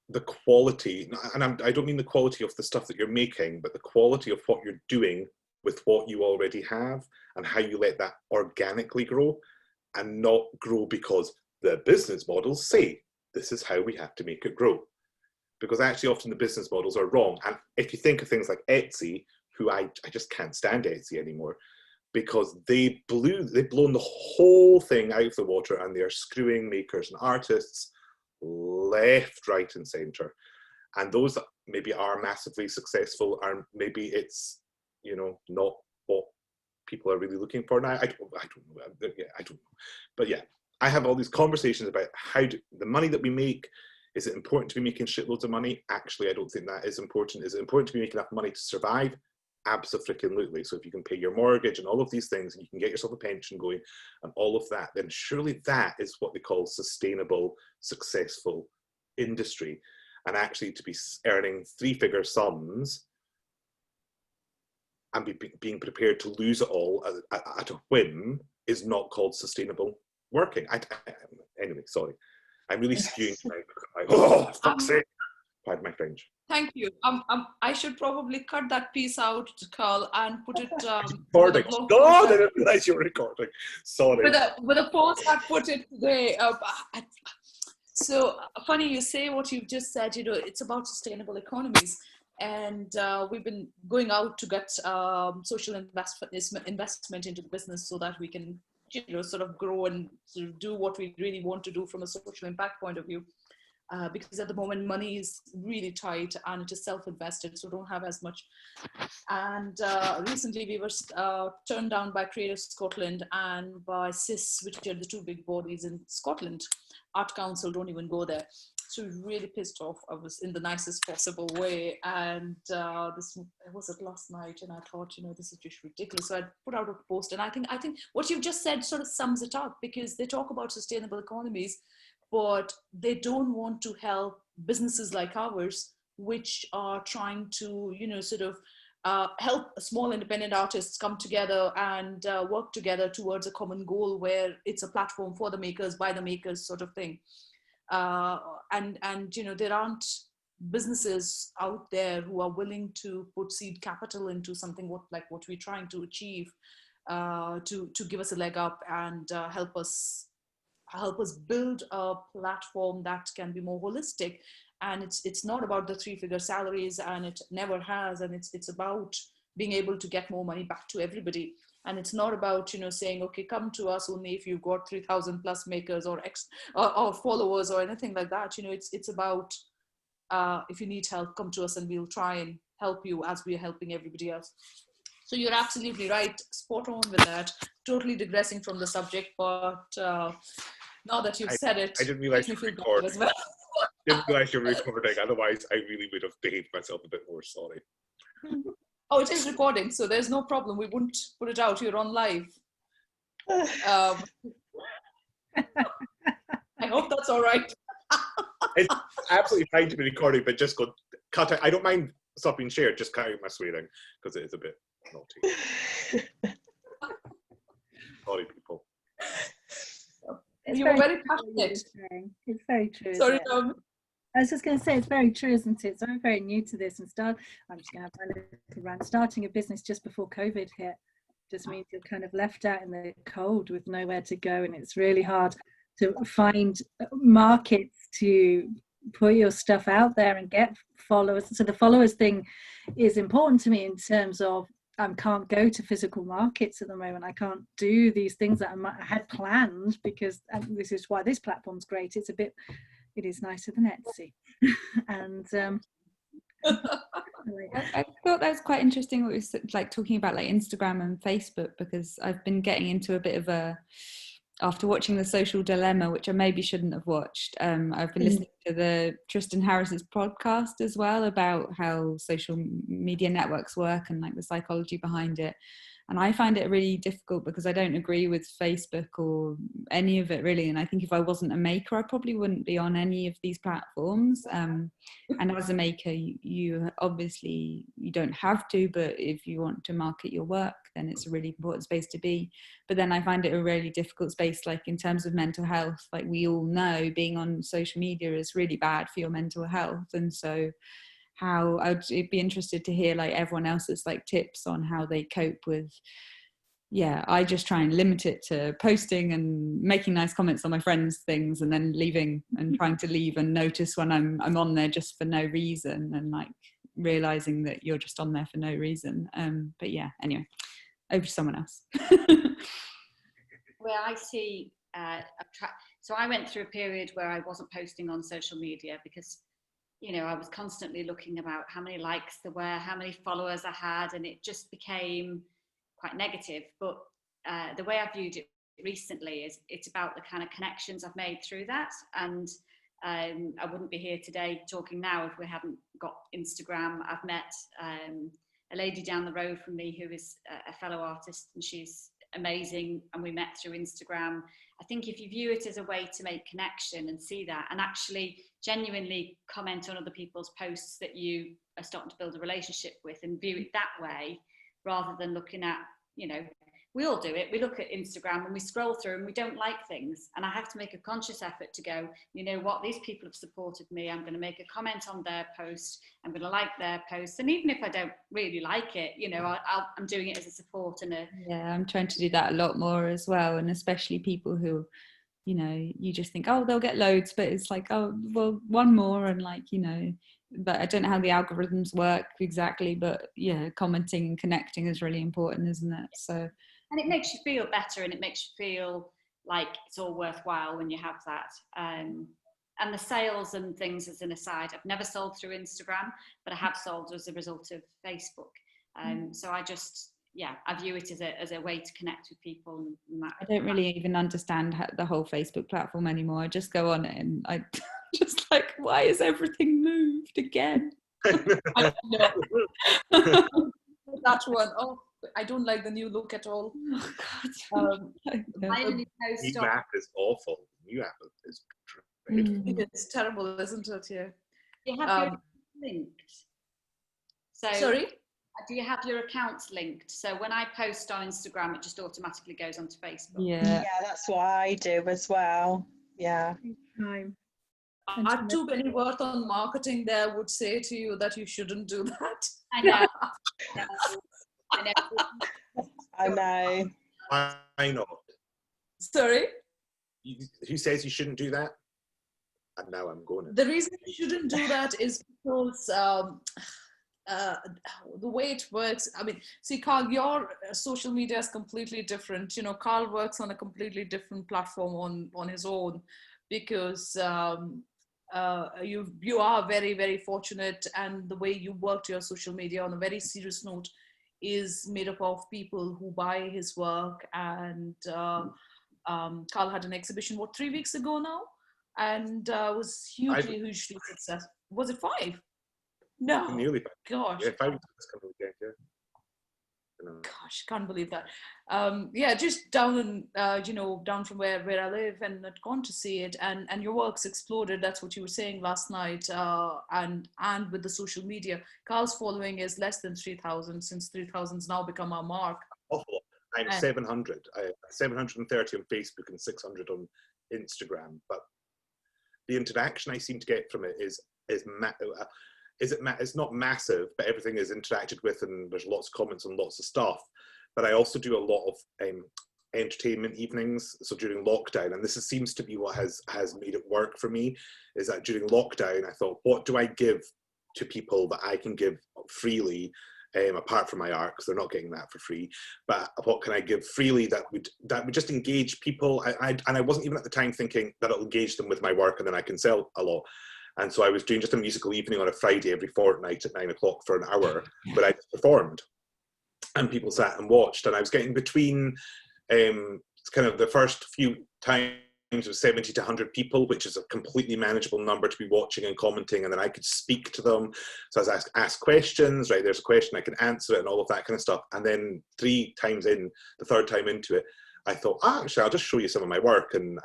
the quality, and I don't mean the quality of the stuff that you're making, but the quality of what you're doing with what you already have, and how you let that organically grow, and not grow because the business models say this is how we have to make it grow. Because actually often the business models are wrong. And if you think of things like Etsy, who I just can't stand Etsy anymore, because they've blown the whole thing out of the water, and they're screwing makers and artists left, right and center. And those that maybe are massively successful, are maybe it's, you know, not what people are really looking for now. I don't know. But yeah, I have all these conversations about the money that we make. Is it important to be making shitloads of money? Actually, I don't think that is important. Is it important to be making enough money to survive? Absolutely. So if you can pay your mortgage and all of these things, and you can get yourself a pension going and all of that, then surely that is what they call sustainable, successful industry. And actually to be earning 3-figure sums and being prepared to lose it all at a whim is not called sustainable working. Anyway, sorry. I'm really skewing tonight. Oh, fuck's sake. Pardon my French. Thank you. I should probably cut that piece out, Carl, and put it. Recording. God, I didn't realize you were recording. Sorry. With a post I put it today. So funny you say what you've just said. You know, it's about sustainable economies, and we've been going out to get social investment into the business so that we can, you know, sort of grow and sort of do what we really want to do from a social impact point of view. Because at the moment money is really tight and it is self-invested, so don't have as much. And recently we were turned down by Creative Scotland and by CIS, which are the two big bodies in Scotland. Art Council don't even go there. So really pissed off. I was in the nicest possible way, and this was it last night, and I thought, you know, this is just ridiculous. So I put out a post, and I think what you've just said sort of sums it up, because they talk about sustainable economies, but they don't want to help businesses like ours, which are trying to, you know, sort of help small independent artists come together and work together towards a common goal, where it's a platform for the makers, by the makers sort of thing. And you know, there aren't businesses out there who are willing to put seed capital into something like what we're trying to achieve, to give us a leg up and help us build a platform that can be more holistic. And it's not about the 3-figure salaries, and it never has. And it's about being able to get more money back to everybody. And it's not about, you know, saying, okay, come to us only if you've got 3,000 plus makers or followers or anything like that. You know, it's about if you need help, come to us and we'll try and help you as we're helping everybody else. So you're absolutely right, spot on with that. Totally digressing from the subject, but now that you've said it, I didn't realize you were recording as well. Didn't realize you were recording. Otherwise, I really would have behaved myself a bit more. Sorry. Oh, it is recording, so there's no problem. We wouldn't put it out. You're on live. I hope that's all right. It's absolutely fine to be recording, but just go cut it. I don't mind stuff being shared. Just cut out my swearing, because it is a bit naughty. Sorry, people. You were very passionate. It's very true. Sorry, I was just going to say, it's very true, isn't it? So I'm very new to this, and I'm just going to have my little rant. Starting a business just before COVID hit just means you're kind of left out in the cold with nowhere to go, and it's really hard to find markets to put your stuff out there and get followers. So the followers thing is important to me in terms of can't go to physical markets at the moment. I can't do these things that I had planned, because this is why this platform's great. It is nicer than Etsy. And I thought that was quite interesting what we were like talking about like Instagram and Facebook, because I've been getting into a bit of a, after watching The Social Dilemma, which I maybe shouldn't have watched, I've been listening to the Tristan Harris's podcast as well about how social media networks work and like the psychology behind it. And I find it really difficult because I don't agree with Facebook or any of it really. And I think if I wasn't a maker, I probably wouldn't be on any of these platforms. And as a maker, you obviously, you don't have to, but if you want to market your work, then it's a really important space to be. But then I find it a really difficult space, like in terms of mental health, like we all know being on social media is really bad for your mental health. And so I'd be interested to hear like everyone else's like tips on how they cope with, I just try and limit it to posting and making nice comments on my friends' things and then leaving and trying to leave and notice when I'm on there just for no reason, and like realizing that you're just on there for no reason. But yeah, anyway, over to someone else. Where I see, so I went through a period where I wasn't posting on social media because, I was constantly looking about how many likes there were, how many followers I had, and it just became quite negative. But the way I've viewed it recently is it's about the kind of connections I've made through that. And I wouldn't be here today talking now if we hadn't got Instagram. I've met a lady down the road from me who is a fellow artist, and she's amazing, and we met through Instagram. I think if you view it as a way to make connection and see that, and actually genuinely comment on other people's posts that you are starting to build a relationship with, and view it that way, rather than looking at, we all do it. We look at Instagram and we scroll through and we don't like things. And I have to make a conscious effort to go, you know what, these people have supported me. I'm going to make a comment on their post. I'm going to like their post. And even if I don't really like it, I'm doing it as a support and a... Yeah, I'm trying to do that a lot more as well. And especially people who, you just think, oh, they'll get loads, but it's like, oh, well, one more, and like, but I don't know how the algorithms work exactly, but yeah, commenting and connecting is really important, isn't it? So, and it makes you feel better, and it makes you feel like it's all worthwhile when you have that. And the sales and things as an aside, I've never sold through Instagram, but I have sold as a result of Facebook. So I just, I view it as a way to connect with people. And that, I don't really even understand the whole Facebook platform anymore. I just go on it and I just like, why is everything moved again? I know. That one. Oh, I don't like the new look at all. Oh God. I only post New app is awful. New app is dreadful. It's terrible, isn't it? Yeah. You have your linked. So sorry? Do you have your accounts linked? So when I post on Instagram, it just automatically goes onto Facebook. Yeah, that's what I do as well. Yeah. Too many worth on marketing there would say to you that you shouldn't do that. I know. I know. I know. Sorry? Who says you shouldn't do that? And now I'm going in. The reason you shouldn't do that is because the way it works, I mean, see, Carl, your social media is completely different. Carl works on a completely different platform on his own, because you are very, very fortunate, and the way you worked your social media on a very serious note is made up of people who buy his work. And Carl had an exhibition 3 weeks ago now, and was hugely successful. Was it 5? No. Nearly 5. Gosh. Yeah, 5 this coming weekend, yeah. Gosh, can't believe that. Just down and down from where I live, and I'd gone to see it, and your work's exploded. That's what you were saying last night. And with the social media, Carl's following is less than 3,000, since 3,000's now become our mark. Awful. I'm 700. 730 on Facebook and 600 on Instagram. But the interaction I seem to get from it it's not massive, but everything is interacted with, and there's lots of comments on lots of stuff. But I also do a lot of entertainment evenings. So during lockdown, and this seems to be what has made it work for me, is that during lockdown, I thought, what do I give to people that I can give freely? apart from my art, because they're not getting that for free. But what can I give freely that would just engage people? And I wasn't even at the time thinking that it'll engage them with my work and then I can sell a lot. And so I was doing just a musical evening on a Friday every fortnight at 9 o'clock for an hour, where I just performed, and people sat and watched. And I was getting between kind of the first few times of 70 to 100 people, which is a completely manageable number to be watching and commenting, and then I could speak to them. So I was asked questions, right, there's a question, I can answer it and all of that kind of stuff. And then the third time into it, I thought, actually, I'll just show you some of my work, and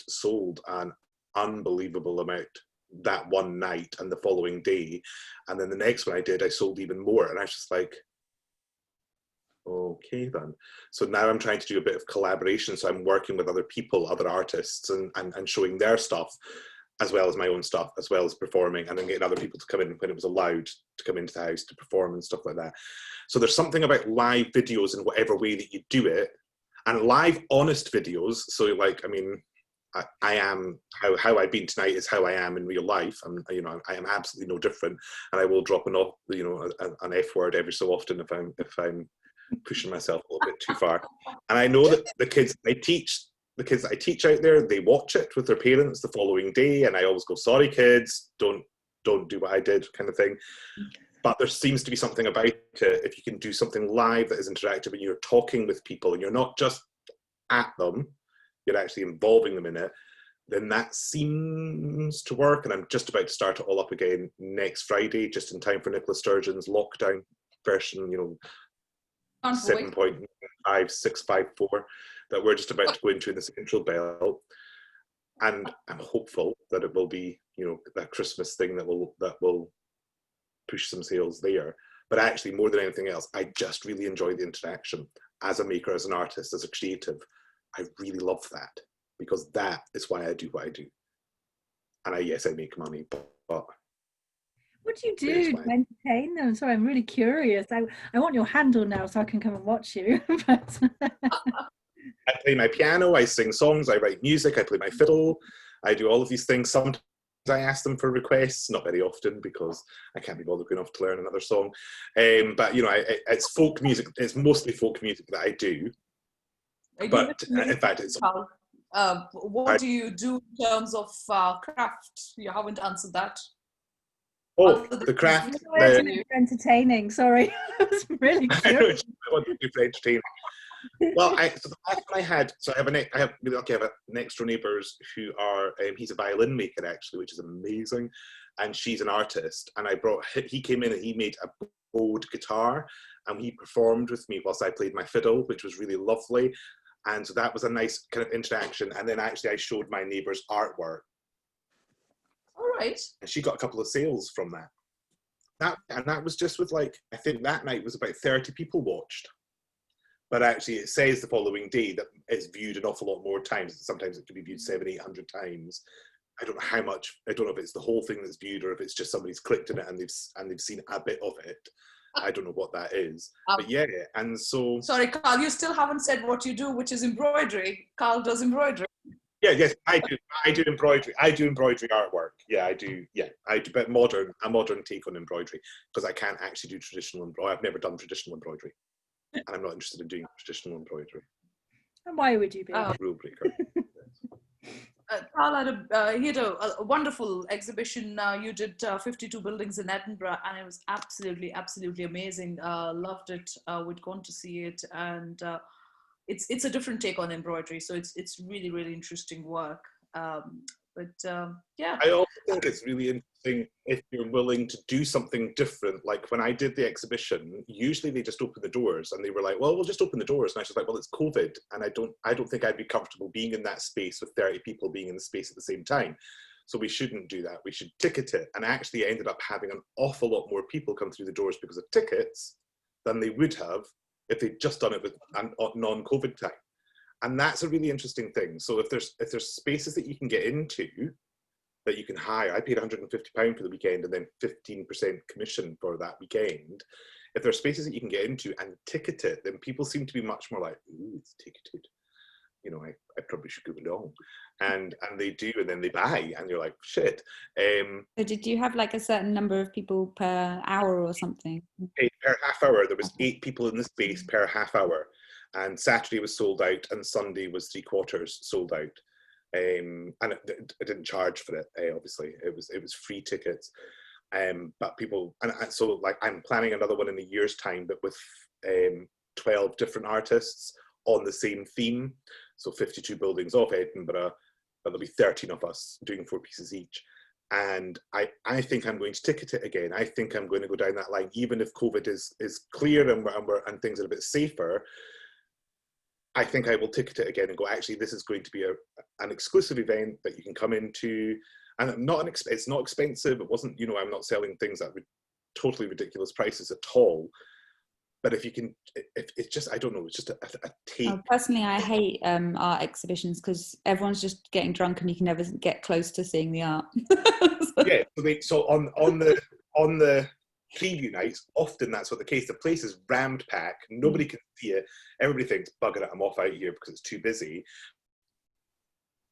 sold an unbelievable amount that one night and the following day. And then the next one I sold even more. And I was just like, okay then. So now I'm trying to do a bit of collaboration. So I'm working with other people, other artists, and showing their stuff, as well as my own stuff, as well as performing, and then getting other people to come in when it was allowed to come into the house to perform and stuff like that. So there's something about live videos in whatever way that you do it, and live honest videos. So like, I mean, I am how I've been tonight is how I am in real life. I am absolutely no different, and I will drop an F word every so often if I'm pushing myself a little bit too far. And I know that the kids that I teach out there, they watch it with their parents the following day, and I always go, sorry kids, don't do what I did, kind of thing. But there seems to be something about it, if you can do something live that is interactive and you're talking with people and you're not just at them, you're actually involving them in it, then that seems to work. And I'm just about to start it all up again next Friday, just in time for Nicola Sturgeon's lockdown version, 7.5654 that we're just about to go into in the Central Belt. And I'm hopeful that it will be, that Christmas thing that will push some sales there. But actually, more than anything else, I just really enjoy the interaction as a maker, as an artist, as a creative. I really love that, because that is why I do what I do. And yes, I make money, but what do you do to entertain them? Sorry, I'm really curious. I want your handle now so I can come and watch you. But I play my piano, I sing songs, I write music, I play my fiddle, I do all of these things. Sometimes I ask them for requests, not very often, because I can't be bothered enough to learn another song. But it's folk music. It's mostly folk music that I do. But in fact, it's. What do you do in terms of craft? You haven't answered that. Oh, the craft. Entertaining. Sorry, I was really curious. I want to do for entertaining. Well, so the last one I had, so I have next door neighbours who are, he's a violin maker actually, which is amazing, and she's an artist. And he came in and he made a bowed guitar, and he performed with me whilst I played my fiddle, which was really lovely. And so that was a nice kind of interaction. And then actually I showed my neighbour's artwork. All right. And she got a couple of sales from that. That was just with I think that night was about 30 people watched. But actually it says the following day that it's viewed an awful lot more times. Sometimes it could be viewed 700-800 times. I don't know how much, I don't know if it's the whole thing that's viewed or if it's just somebody's clicked on it and they've seen a bit of it. I don't know what that is, but yeah, and so... Sorry, Carl, you still haven't said what you do, which is embroidery. Carl does embroidery. Yeah, yes, I do embroidery. I do embroidery artwork. Yeah, I do, but a modern take on embroidery, because I can't actually do traditional embroidery. I've never done traditional embroidery, and I'm not interested in doing traditional embroidery. And why would you be? Rule breaker. Carl had a wonderful exhibition. You did 52 buildings in Edinburgh, and it was absolutely amazing. Loved it. We'd gone to see it, and it's a different take on embroidery. So it's really interesting work. Yeah. I also think it's really interesting if you're willing to do something different. Like when I did the exhibition, usually they just open the doors, and they were like, well, we'll just open the doors. And I was like, well, it's COVID, and I don't think I'd be comfortable being in that space with 30 people being in the space at the same time. So we shouldn't do that. We should ticket it. And actually ended up having an awful lot more people come through the doors because of tickets than they would have if they'd just done it with non-COVID time. And that's a really interesting thing. So if there's spaces that you can get into that you can hire, I paid £150 for the weekend and then 15% commission for that weekend. If there's spaces that you can get into and ticket it, then people seem to be much more like, ooh, it's ticketed. you know, I probably should go along. And they do, and then they buy, and you're like, shit. So did you have like a certain number of people per hour or something? Per half hour, there was 8 people in the space per half hour. And Saturday was sold out, and Sunday was 3/4 sold out. And I didn't charge for it, obviously. It was free tickets. But people, and so like I'm planning another one in a year's time, but with 12 different artists on the same theme. So 52 buildings of Edinburgh, but there'll be 13 of us doing 4 pieces each. And I think I'm going to ticket it again. I think I'm going to go down that line, even if COVID is clear and things are a bit safer. I think I will ticket it again and go, actually, this is going to be an exclusive event that you can come into. And it's not expensive. It wasn't, you know, I'm not selling things at totally ridiculous prices at all. But if you can, if it's just, I don't know, it's just a take. Oh, personally, I hate art exhibitions because everyone's just getting drunk and you can never get close to seeing the art. Yeah, so on the preview nights, often that's what the case. The place is rammed packed. Nobody can see it. Everybody thinks, bugger it, I'm off out here because it's too busy.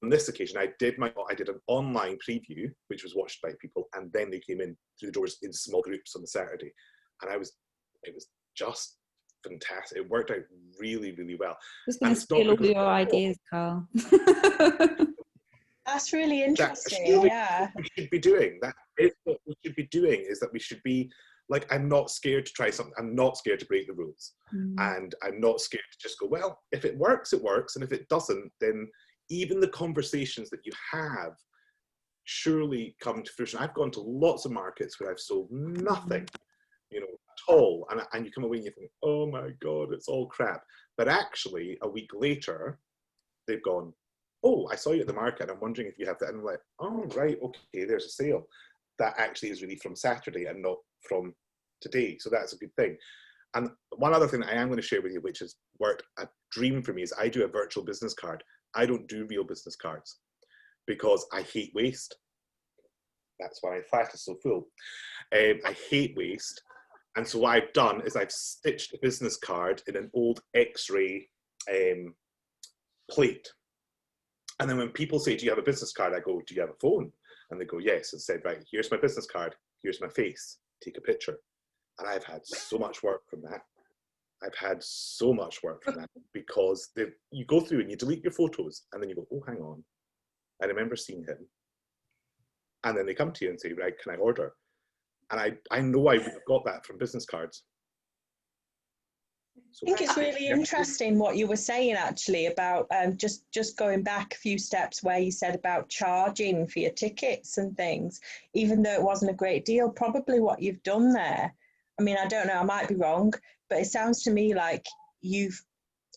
On this occasion, I did an online preview, which was watched by people, and then they came in through the doors in small groups on the Saturday, and it was just fantastic. It worked out really, really well. Just going to steal all your ideas, Carl. That's really interesting. Yeah, we should be doing that. Is what we should be doing. Is that we should be like, I'm not scared to try something. I'm not scared to break the rules, and I'm not scared to just go, well, if it works, it works, and if it doesn't, then even the conversations that you have surely come to fruition. I've gone to lots of markets where I've sold nothing, you know, at all, and you come away and you think, oh my God, it's all crap. But actually, a week later, they've gone, oh, I saw you at the market, I'm wondering if you have that. And I'm like, oh, right, okay, there's a sale. That actually is really from Saturday and not from today. So that's a good thing. And one other thing that I am going to share with you, which has worked a dream for me, is I do a virtual business card. I don't do real business cards because I hate waste. That's why my flat is so full. I hate waste. And so what I've done is I've stitched a business card in an old X-ray plate. And then when people say, do you have a business card? I go, do you have a phone? And they go, yes. And said, right, here's my business card. Here's my face. Take a picture. And I've had so much work from that. I've had so much work from that because you go through and you delete your photos and then you go, oh, hang on. I remember seeing him. And then they come to you and say, right, can I order? And I know I would have got that from business cards. So I think it's really interesting what you were saying actually about just going back a few steps where you said about charging for your tickets and things, even though it wasn't a great deal. Probably what you've done there, I mean, I don't know, I might be wrong, but it sounds to me like you've,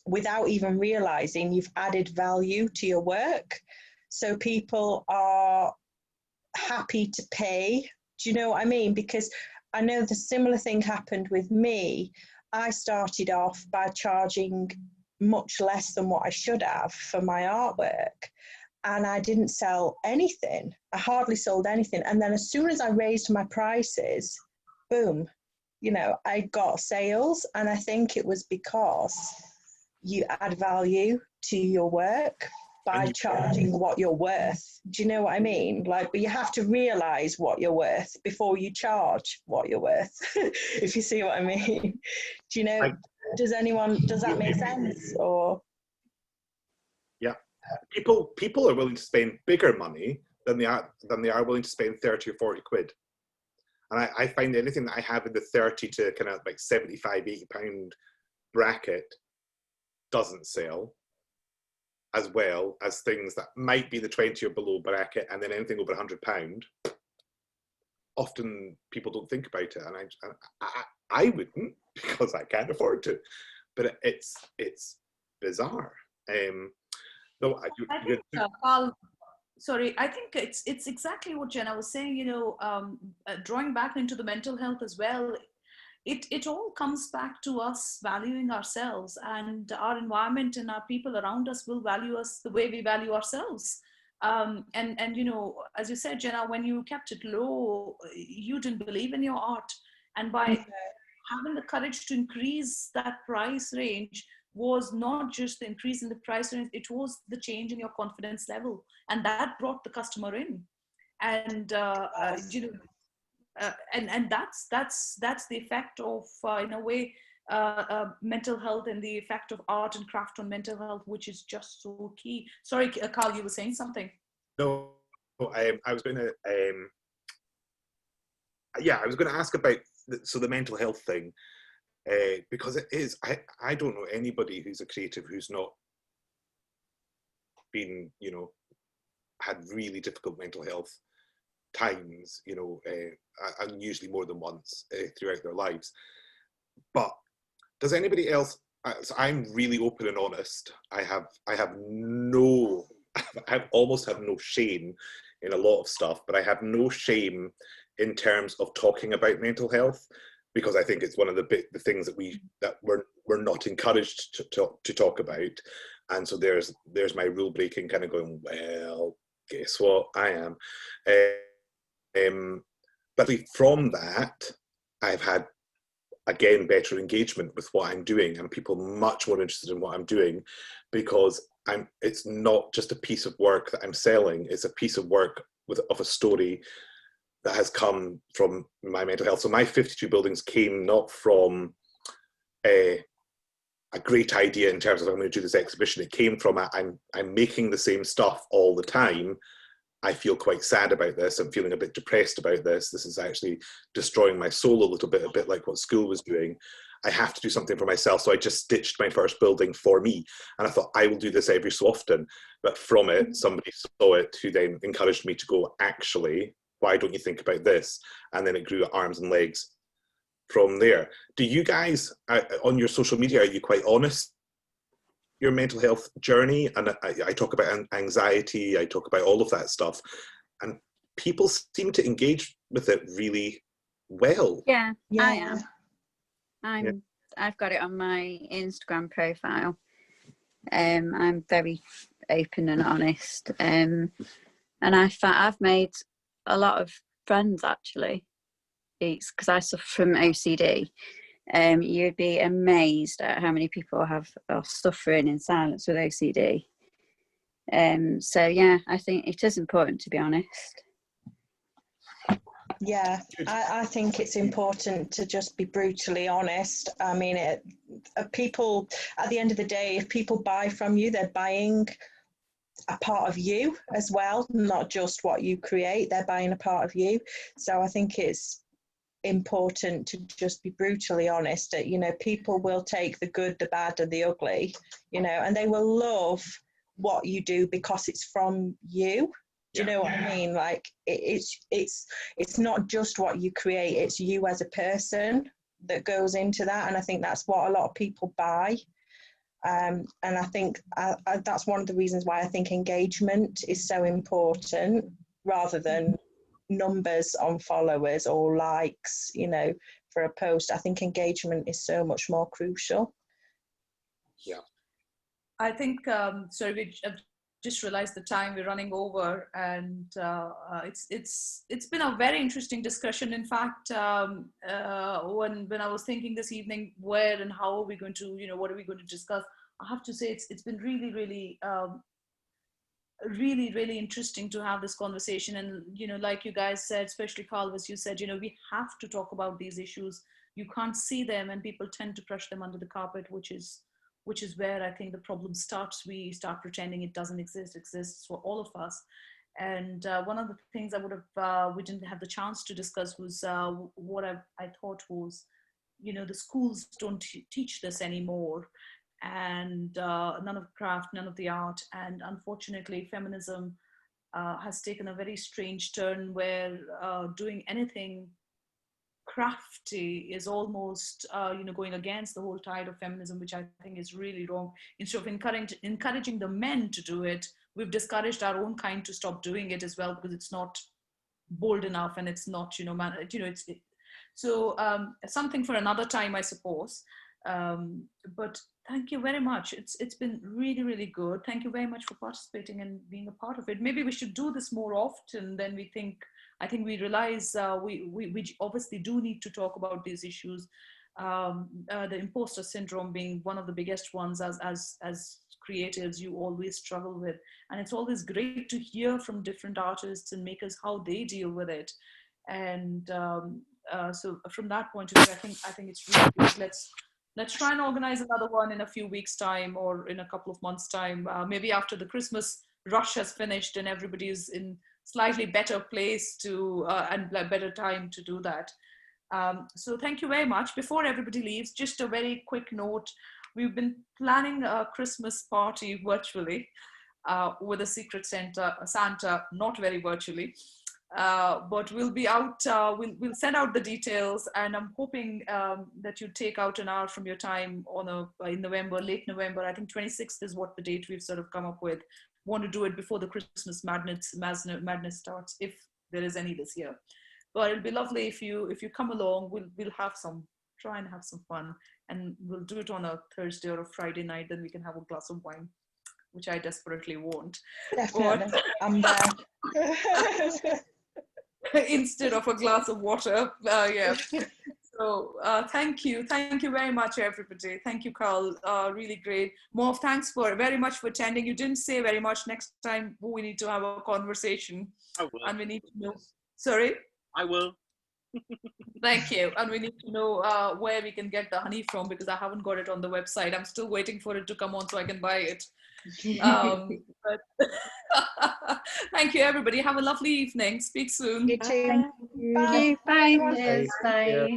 without even realizing, you've added value to your work. So people are happy to pay. Do you know what I mean? Because I know the similar thing happened with me. I started off by charging much less than what I should have for my artwork. And I didn't sell anything. I hardly sold anything. And then as soon as I raised my prices, boom, you know, I got sales. And I think it was because you add value to your work by charging what you're worth. Do you know what I mean? Like, but you have to realize what you're worth before you charge what you're worth, if you see what I mean. Do you know, does that make sense? Or yeah, people are willing to spend bigger money than they are willing to spend 30 or 40 quid. And I find anything that I have in the 30 to kind of like 75, 80 pound bracket doesn't sell, as well as things that might be the 20 or below bracket, and then anything over £100. Often people don't think about it, and I wouldn't, because I can't afford to. But it's bizarre. No, Carl, sorry, I think it's exactly what Jenna was saying. You know, drawing back into the mental health as well. It all comes back to us valuing ourselves, and our environment and our people around us will value us the way we value ourselves. And you know, as you said, Jenna, when you kept it low, you didn't believe in your art. And by having the courage to increase that price range, was not just the increase in the price, it was the change in your confidence level, and that brought the customer in. And and that's the effect of in a way mental health, and the effect of art and craft on mental health, which is just so key. Sorry, Carl, you were saying something. No, I was going to I was going to ask about the mental health thing, because it is, I don't know anybody who's a creative who's not been, had really difficult mental health times, and usually more than once throughout their lives. But does anybody else, so I'm really open and honest. I almost have no shame in a lot of stuff, but I have no shame in terms of talking about mental health, because I think it's one of the things that we're not encouraged to talk about. And so there's my rule breaking kind of going, well, guess what, I am. But from that, I've had, again, better engagement with what I'm doing, and people much more interested in what I'm doing, because it's not just a piece of work that I'm selling, it's a piece of work of a story that has come from my mental health. So my 52 buildings came not from a great idea in terms of I'm going to do this exhibition. It came from I'm making the same stuff all the time. I feel quite sad about this. I'm feeling a bit depressed about this. This is actually destroying my soul a bit like what school was doing. I have to do something for myself. So I just stitched my first building for me. And I thought, I will do this every so often. But from it, somebody saw it who then encouraged me to go, actually, why don't you think about this? And then it grew at arms and legs from there. Do you guys, on your social media, are you quite honest your mental health journey? And I talk about anxiety, I talk about all of that stuff, and people seem to engage with it really well. Yeah. I am. I've got it on my Instagram profile. I'm very open and honest, and I've made a lot of friends, actually. It's because I suffer from OCD. You'd be amazed at how many people are suffering in silence with OCD. So yeah, I think it is important to be honest. Yeah, I think it's important to just be brutally honest. I mean, people, at the end of the day, if people buy from you, they're buying a part of you as well, not just what you create. They're buying a part of you. So I think it's important to just be brutally honest that, people will take the good, the bad, and the ugly, and they will love what you do because it's from you. Do you know what I mean? Like it's not just what you create, it's you as a person that goes into that. And I think that's what a lot of people buy. And I think that's one of the reasons why I think engagement is so important, rather than numbers on followers or likes, for a post. I think engagement is so much more crucial. Yeah. I think, sorry, I've just realized the time we're running over, and it's been a very interesting discussion. In fact, when I was thinking this evening, where and how are we going to, what are we going to discuss? I have to say it's been really, really, really interesting to have this conversation. And, like you guys said, especially Carl, as you said, we have to talk about these issues. You can't see them, and people tend to brush them under the carpet, which is where I think the problem starts. We start pretending it doesn't exist. It exists for all of us. And one of the things we didn't have the chance to discuss was what I thought was, the schools don't teach this anymore, and none of the craft, none of the art. And unfortunately, feminism has taken a very strange turn where doing anything crafty is almost going against the whole tide of feminism, which I think is really wrong. Instead of encouraging the men to do it, we've discouraged our own kind to stop doing it as well, because it's not bold enough, and it's not so something for another time, I suppose. But thank you very much. It's been really, really good. Thank you very much for participating and being a part of it. Maybe we should do this more often. Then I think we realize we obviously do need to talk about these issues. The imposter syndrome being one of the biggest ones as creatives you always struggle with. And it's always great to hear from different artists and makers how they deal with it. And so from that point of view, I think it's really good. Let's try and organize another one in a few weeks' time or in a couple of months' time, maybe after the Christmas rush has finished and everybody is in slightly better place to and better time to do that. So thank you very much. Before everybody leaves, just a very quick note. We've been planning a Christmas party virtually with a secret Santa, not very virtually. But we'll be out, we'll send out the details, and I'm hoping that you take out an hour from your time in November, late November. I think 26th is what the date we've sort of come up with. Want to do it before the Christmas madness starts, if there is any this year. But it'll be lovely if you come along. We'll try and have some fun, and we'll do it on a Thursday or a Friday night. Then we can have a glass of wine, which I desperately want. Definitely, I'm there. Instead of a glass of water. Yeah. So thank you very much, everybody. Thank you, Carl. Really great. Morph, thanks very much for attending. You didn't say very much. Next time we need to have a conversation. I will. And we need to know. Sorry. I will. Thank you. And we need to know where we can get the honey from, because I haven't got it on the website. I'm still waiting for it to come on so I can buy it. But thank you, everybody. Have a lovely evening. Speak soon. You too. Bye. Bye. Yes, bye.